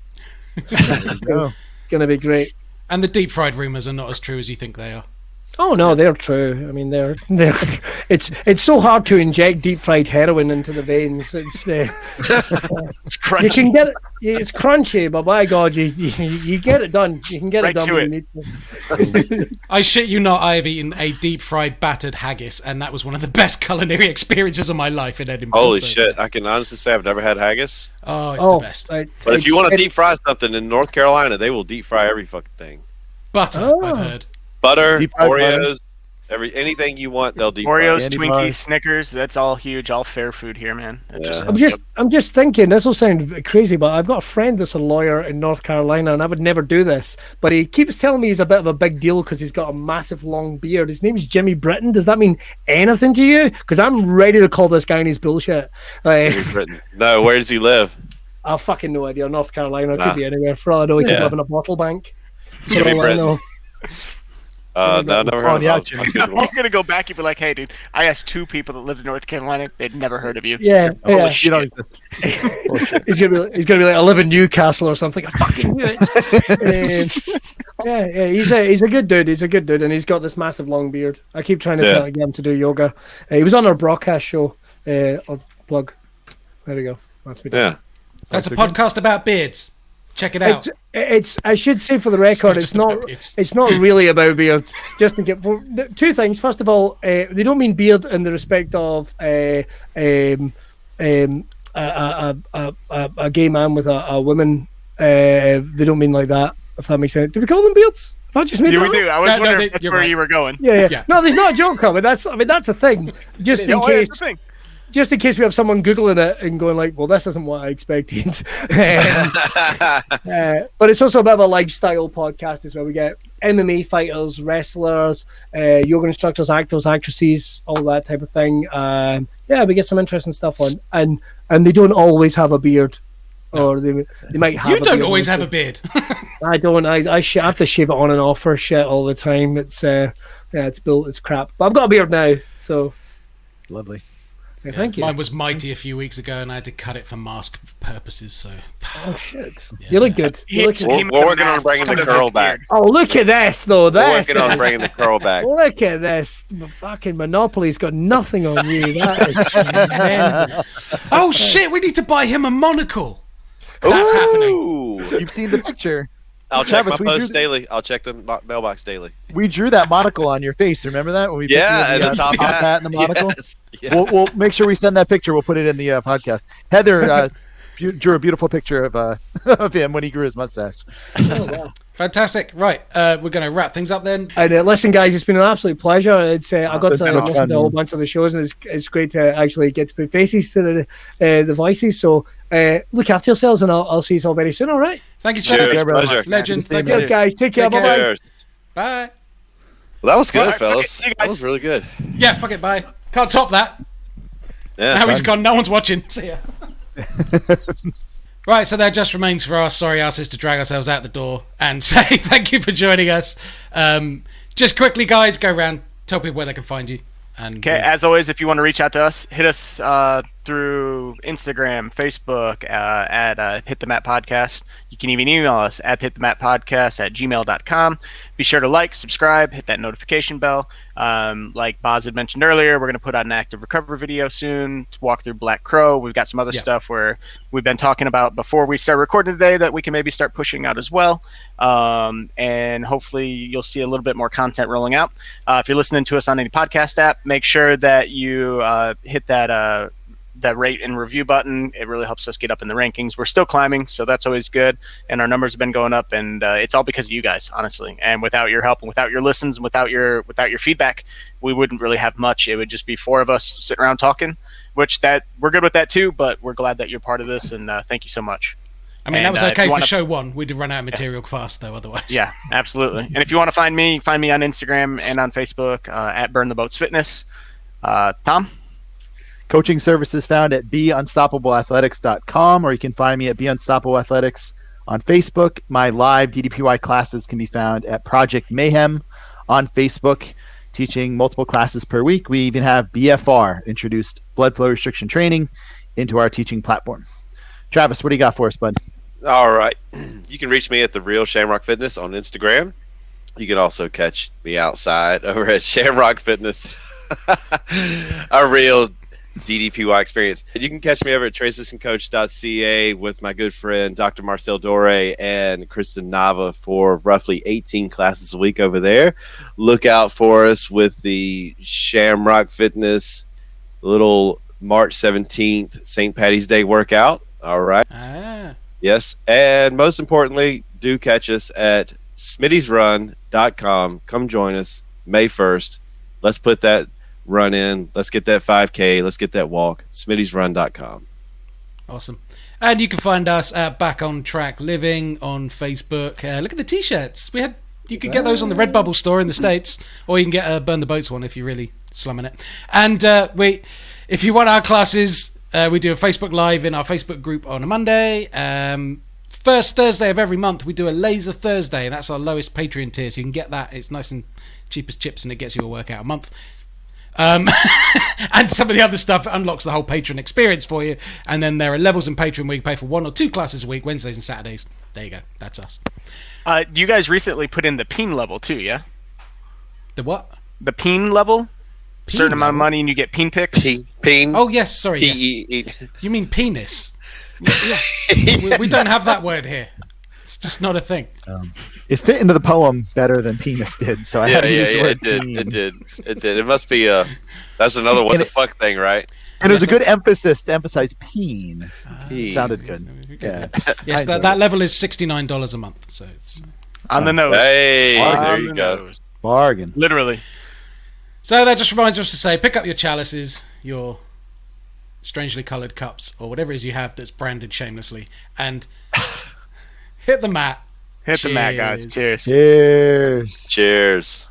It's going to be great. And the deep fried rumours are not as true as you think they are. Oh no, they're true. I mean, they're. It's so hard to inject deep fried heroin into the veins. It's It's crunchy. you can get it. It's crunchy, but by God, you get it done. You can get Right it done to when it. you need to. I shit you not, I have eaten a deep fried battered haggis, and that was one of the best culinary experiences of my life in Edinburgh. Holy So- shit! I can honestly say I've never had haggis. Oh, it's the best. But if you want to deep fry something in North Carolina, they will deep fry every fucking thing. Butter, Oh. I've heard. Butter, Deep fried butter. Oreos, anything you want, they'll deep Oreos, Candy Twinkies, bars. Snickers, that's all huge, all fair food here, man. It's Yeah. I'm just thinking, this will sound crazy, but I've got a friend that's a lawyer in North Carolina, and I would never do this. But he keeps telling me he's a bit of a big deal because he's got a massive long beard. His name's Jimmy Britton. Does that mean anything to you? Because I'm ready to call this guy and his bullshit. No, where does he live? I've fucking no idea. North Carolina, it Nah. could be anywhere. For all I know, he could Yeah. live in a bottle bank. For Jimmy all I Britton. know. No, never Oh, heard yeah, of Jimmy. him. I'm gonna go back and be like, hey, dude, I asked 2 people that lived in North Carolina. They'd never heard of you. Yeah, Holy yeah. shit. You know, he's this. He's gonna be like, I live in Newcastle or something. I fucking knew it. Yeah, he's a good dude. He's a good dude, and he's got this massive long beard. I keep trying to Yeah. get him to do yoga. He was on our broadcast show. I'll plug. There we go. That's me. Yeah. That's a podcast about beards. Check it out. It's. I should say for the record, just it's not. about beards. It's not really about beards. Just to get 2 things. First of all, they don't mean beard in the respect of a gay man with a woman. They don't mean like that. If that makes sense. Do we call them beards? Have I just made Yeah, that we up? do. I was No, wondering you're where right. you were going. Yeah. Yeah. No, there's not a joke coming. That's a thing. Just in Oh, yeah, case. it's the thing. Just in case we have someone googling it and going like, "Well, this isn't what I expected." But it's also a bit of a lifestyle podcast as well. We get MMA fighters, wrestlers, yoga instructors, actors, actresses, all that type of thing. Yeah, we get some interesting stuff on, and they don't always have a beard, or they might have. You a don't beard always have also. a beard. I don't. I have to shave it on and off for shit all the time. It's it's built. It's crap. But I've got a beard now, so Lovely. yeah, thank you. Mine was mighty a few weeks ago, and I had to cut it for mask purposes. So Oh shit! You look good. He- You look he- good. We're working on bringing the Coming curl with back. beard. Oh, look at this though. We're This. working on bringing the curl back. Look at this. Fucking Monopoly's got nothing on you. That is tremendous. oh shit, we need to buy him a monocle. That's happening. Ooh. You've seen the picture. I'll check Travis, my we drew post daily. I'll check the mailbox daily. We drew that monocle on your face. Remember that when we Yeah, put you and in the top hat. and the monocle? Yes, yes. We'll make sure we send that picture. We'll put it in the podcast. Heather drew a beautiful picture of of him when he grew his mustache. Fantastic. Right, we're going to wrap things up then. And listen, guys, it's been an absolute pleasure. It's I got It's to been listen fun, to a whole man. bunch of the shows, and it's great to actually get to put faces to the voices. So look after yourselves, and I'll see you all very soon. All right, Thank you so Cheers, much. pleasure. Legend. Good to see you, Thank man. you. cheers, guys. Take care. Take Bye care. bye. Cheers. Bye. Well, that was good, All right, okay, fellas. see you That guys. was really good. Yeah, fuck it, bye. Can't top that. Yeah. Now he's gone, no one's watching. See ya. Right, so there just remains for our sorry asses to drag ourselves out the door and say thank you for joining us. Just quickly, guys, go around, tell people where they can find you. And Okay, as always, if you want to reach out to us, hit us through Instagram, Facebook, at Hit the Mat Podcast. You can even email us at hitthemattpodcast@gmail.com. Be sure to like, subscribe, hit that notification bell. Like Boz had mentioned earlier, we're going to put out an active recovery video soon to walk through Black Crow. We've got some other stuff where we've been talking about before we start recording today that we can maybe start pushing out as well. And hopefully you'll see a little bit more content rolling out. If you're listening to us on any podcast app, make sure that you hit that rate and review button. It really helps us get up in the rankings. We're still climbing, so that's always good. And our numbers have been going up, and it's all because of you guys, honestly. And without your help and without your listens and without your feedback, we wouldn't really have much. It would just be 4 of us sitting around talking, which that we're good with that too, but we're glad that you're part of this, and thank you so much. I mean, that And, was if okay you for wanna- show 1. We'd run out of material fast, though, otherwise. Yeah, absolutely. And if you want to find me on Instagram and on Facebook at Burn the Boats Fitness. Tom? Coaching services found at beunstoppableathletics.com, or you can find me at Be Unstoppable Athletics on Facebook. My live DDPY classes can be found at Project Mayhem on Facebook, teaching multiple classes per week. We even have BFR, introduced blood flow restriction training, into our teaching platform. Travis, what do you got for us, bud? All right. You can reach me at The Real Shamrock Fitness on Instagram. You can also catch me outside over at Shamrock Fitness, a real DDPY experience. And you can catch me over at transitioncoach.ca with my good friend Dr. Marcel Dore and Kristen Nava for roughly 18 classes a week over there. Look out for us with the Shamrock Fitness little March 17th St. Patty's Day workout. All right. Yes. And most importantly, do catch us at smitty'srun.com. Come join us May 1st. Let's put that run in. Let's get that 5K. Let's get that walk. smitty'srun.com. Awesome. And you can find us at Back on Track Living on Facebook. Look at the t-shirts. You could get those on the Redbubble store in the States, or you can get a Burn the Boats one if you're really slumming it. And if you want our classes, we do a Facebook Live in our Facebook group on a Monday. First Thursday of every month, we do a Laser Thursday, and that's our lowest Patreon tier, so you can get that. It's nice and cheap as chips, and it gets you a workout a month. And some of the other stuff unlocks the whole Patreon experience for you. And then there are levels in Patreon where you pay for 1 or 2 classes a week, Wednesdays and Saturdays. There you go. That's us. You guys recently put in the peen level too, yeah? The what? The peen level? Certain amount of money and you get peen picks? Peen. Oh, yes. Sorry. Yes. You mean penis? Yeah. we don't have that word here. It's just not a thing. It fit into the poem better than penis did, so I had to use the word peen. It did. It must be that's another what the fuck thing, right? And it was a good emphasis to emphasize peen. Sounded good. Yeah. Yes, that level is $69 a month, so it's on the nose. Hey, there you go. Bargain. Literally. So that just reminds us to say, pick up your chalices, your strangely coloured cups, or whatever it is you have that's branded shamelessly, and hit the mat. Hit the mat, guys. Cheers. Cheers. Cheers.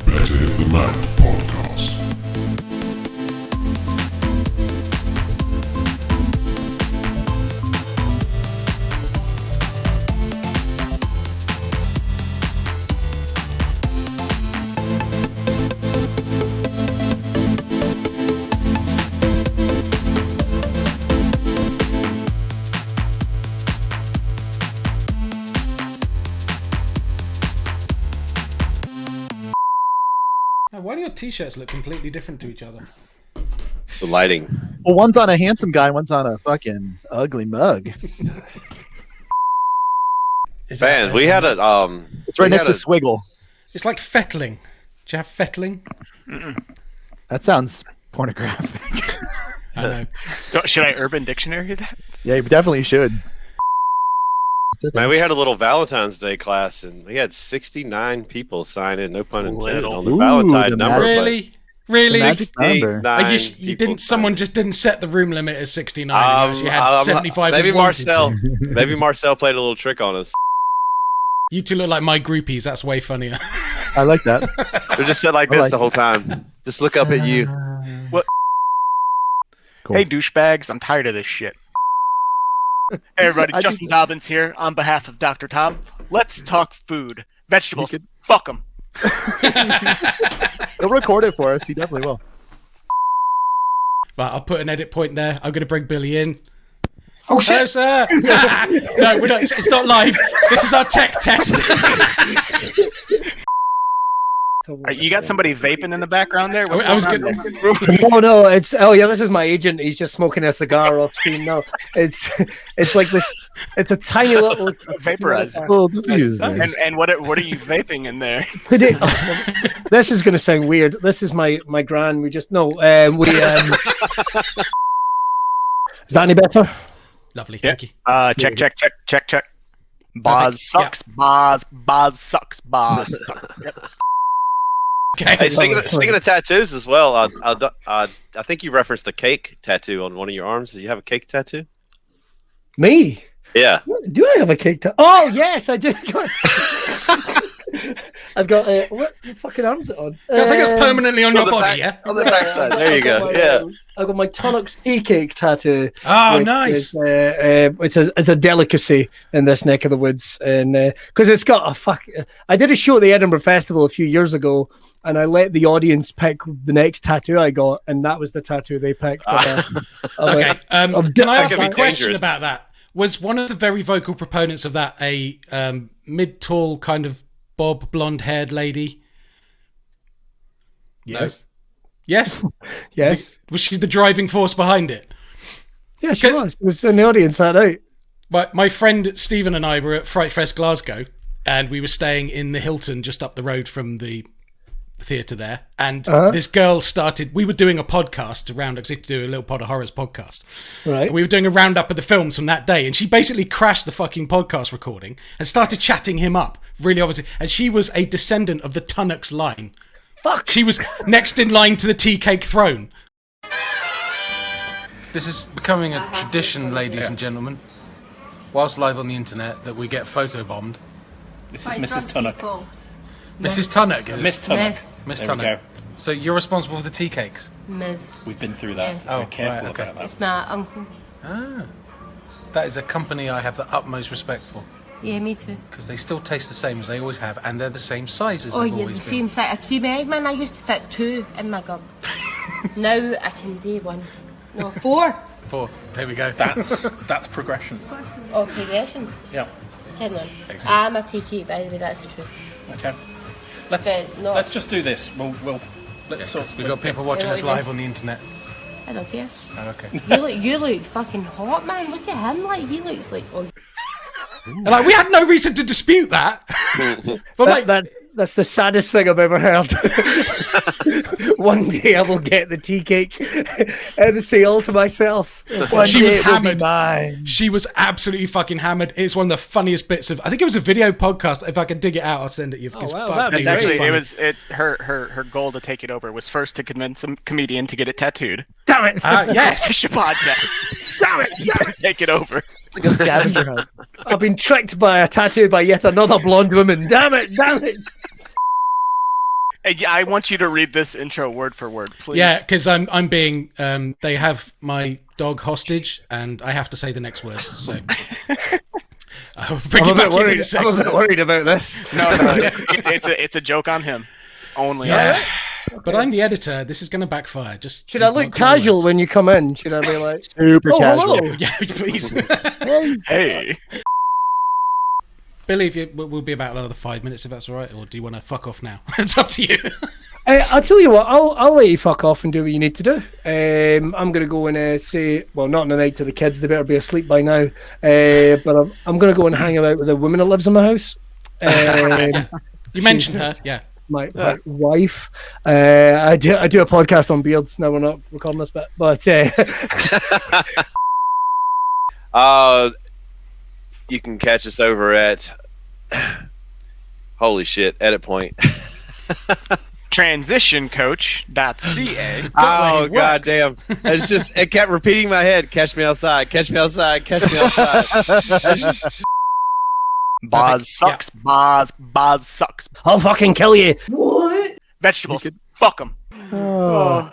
Better Hit the Mat podcast. Why do your t-shirts look completely different to each other? It's the lighting. Well, one's on a handsome guy, one's on a fucking ugly mug. Man, we had a It's right next to Swiggle. It's like fettling. Do you have fettling? That sounds pornographic. I know. Should I Urban Dictionary that? Yeah, you definitely should. Man, we had a little Valentine's Day class, and we had 69 people sign in. No pun intended on the Valentine number. Really? You didn't. Someone just didn't set the room limit at 69. You had 75. Maybe Marcel played a little trick on us. You two look like my groupies. That's way funnier. I like that. They just said like this the whole time. Just look up at you. What? Cool. Hey, douchebags! I'm tired of this shit. Hey everybody, Justin Dobbins here on behalf of Dr. Tom. Let's talk food. Vegetables. Fuck them. He'll record it for us. He definitely will. Right, I'll put an edit point there. I'm going to bring Billy in. Oh, shit. Hello, sir. No, we're not. It's not live. This is our tech test. You got somebody vaping in the background there? I was getting. No, it's this is my agent. He's just smoking a cigar off screen. No, it's like this. It's a tiny little vaporizer. Little diffuser. And what are you vaping in there? This is gonna sound weird. This is my gran. We just no. Is that any better? Lovely, thank you. Check. Boz sucks. Yeah. Boz sucks. Yep. Okay. Hey, speaking of tattoos as well, I think you referenced a cake tattoo on one of your arms. Do you have a cake tattoo? Me? Yeah. Do I have a cake tattoo? Oh yes, I do. I've got what fucking arms it on? I think it's permanently on your body, yeah? On the backside. There you go. Yeah. I've got my Tunnocks tea cake tattoo. Oh, nice. It's a delicacy in this neck of the woods, and because it's got I did a show at the Edinburgh Festival a few years ago, and I let the audience pick the next tattoo I got, and that was the tattoo they picked. Okay. Can I ask a question about that? Was one of the very vocal proponents of that a mid-tall kind of bob, blonde-haired lady? Yes. No? Yes? Yes. Was she the driving force behind it? Yeah, she was. It was in the audience that night. My friend Stephen and I were at Fright Fest Glasgow, and we were staying in the Hilton just up the road from the theatre there. And this girl started. We were doing a podcast around because to do a little Pod of Horrors podcast. Right. And we were doing a roundup of the films from that day, and she basically crashed the fucking podcast recording and started chatting him up. Really, obviously, and she was a descendant of the Tunnocks line. Fuck. She was next in line to the tea cake throne. This is becoming a tradition, ladies and gentlemen, whilst live on the internet, that we get photobombed. This is Mrs. Tunnock. Mrs. Tunnock, is it? Miss Tunnock. Miss There we Tunnock. go. So you're responsible for the tea cakes? Ms. We've been through that. Yeah. We're careful right, okay. about that. It's my uncle. Ah. That is a company I have the utmost respect for. Yeah, me too. Because they still taste the same as they always have, and they're the same size as Oh, they've yeah, always the been. same size. A cream egg, man. I used to fit 2 in my gob. Now I can do 1. No, 4. 4. There we go. That's progression. Oh, progression. Yeah. Kidding on. Excellent. I'm a TK, by the way, that's the truth. Okay. But no. Let's just do this. Let's sort. We've got people watching us live on the internet. I don't care. Oh, okay. You look fucking hot, man. Look at him. Like, he looks like... Oh. And like, we had no reason to dispute that. But that's the saddest thing I've ever heard. One day I will get the tea cake and say all to myself. She was hammered. She was absolutely fucking hammered. It's one of the funniest bits of. I think it was a video podcast. If I can dig it out, I'll send it to you. Oh, wow, fuck, that'd be That's actually, funny. it was her goal to take it over was first to convince some comedian to get it tattooed. Damn it! Yes. Your podcast. Damn it! Take it over. Like a scavenger hunt. I've been tricked by a tattoo by yet another blonde woman. Damn it! Damn it! Hey, I want you to read this intro word for word, please. Yeah, because I'm being. They have my dog hostage, and I have to say the next words. So I'll bring you back in a second. I'm a bit worried about this. No, it's a joke on him. Only. Yeah. But I'm the editor. This is going to backfire. Just Should I look casual when you come in? Should I be like super casual? Hello. Yeah, please. Hey. Billy, we'll be about another 5 minutes if that's all right, or do you want to fuck off now? It's up to you. I'll tell you what. I'll let you fuck off and do what you need to do. I'm gonna go and say, well, not in the night to the kids. They better be asleep by now. But I'm gonna go and hang out with the woman that lives in my house. You mentioned her, yeah. My wife. I do a podcast on beards. No, we're not recording this bit, but you can catch us over at holy shit, edit point. Transitioncoach.ca. Oh goddamn! It's just it kept repeating in my head. Catch me outside. Catch me outside. Catch me outside. Boz sucks. Yeah. Boz sucks. I'll fucking kill you. Vegetables. Fuck them. Oh.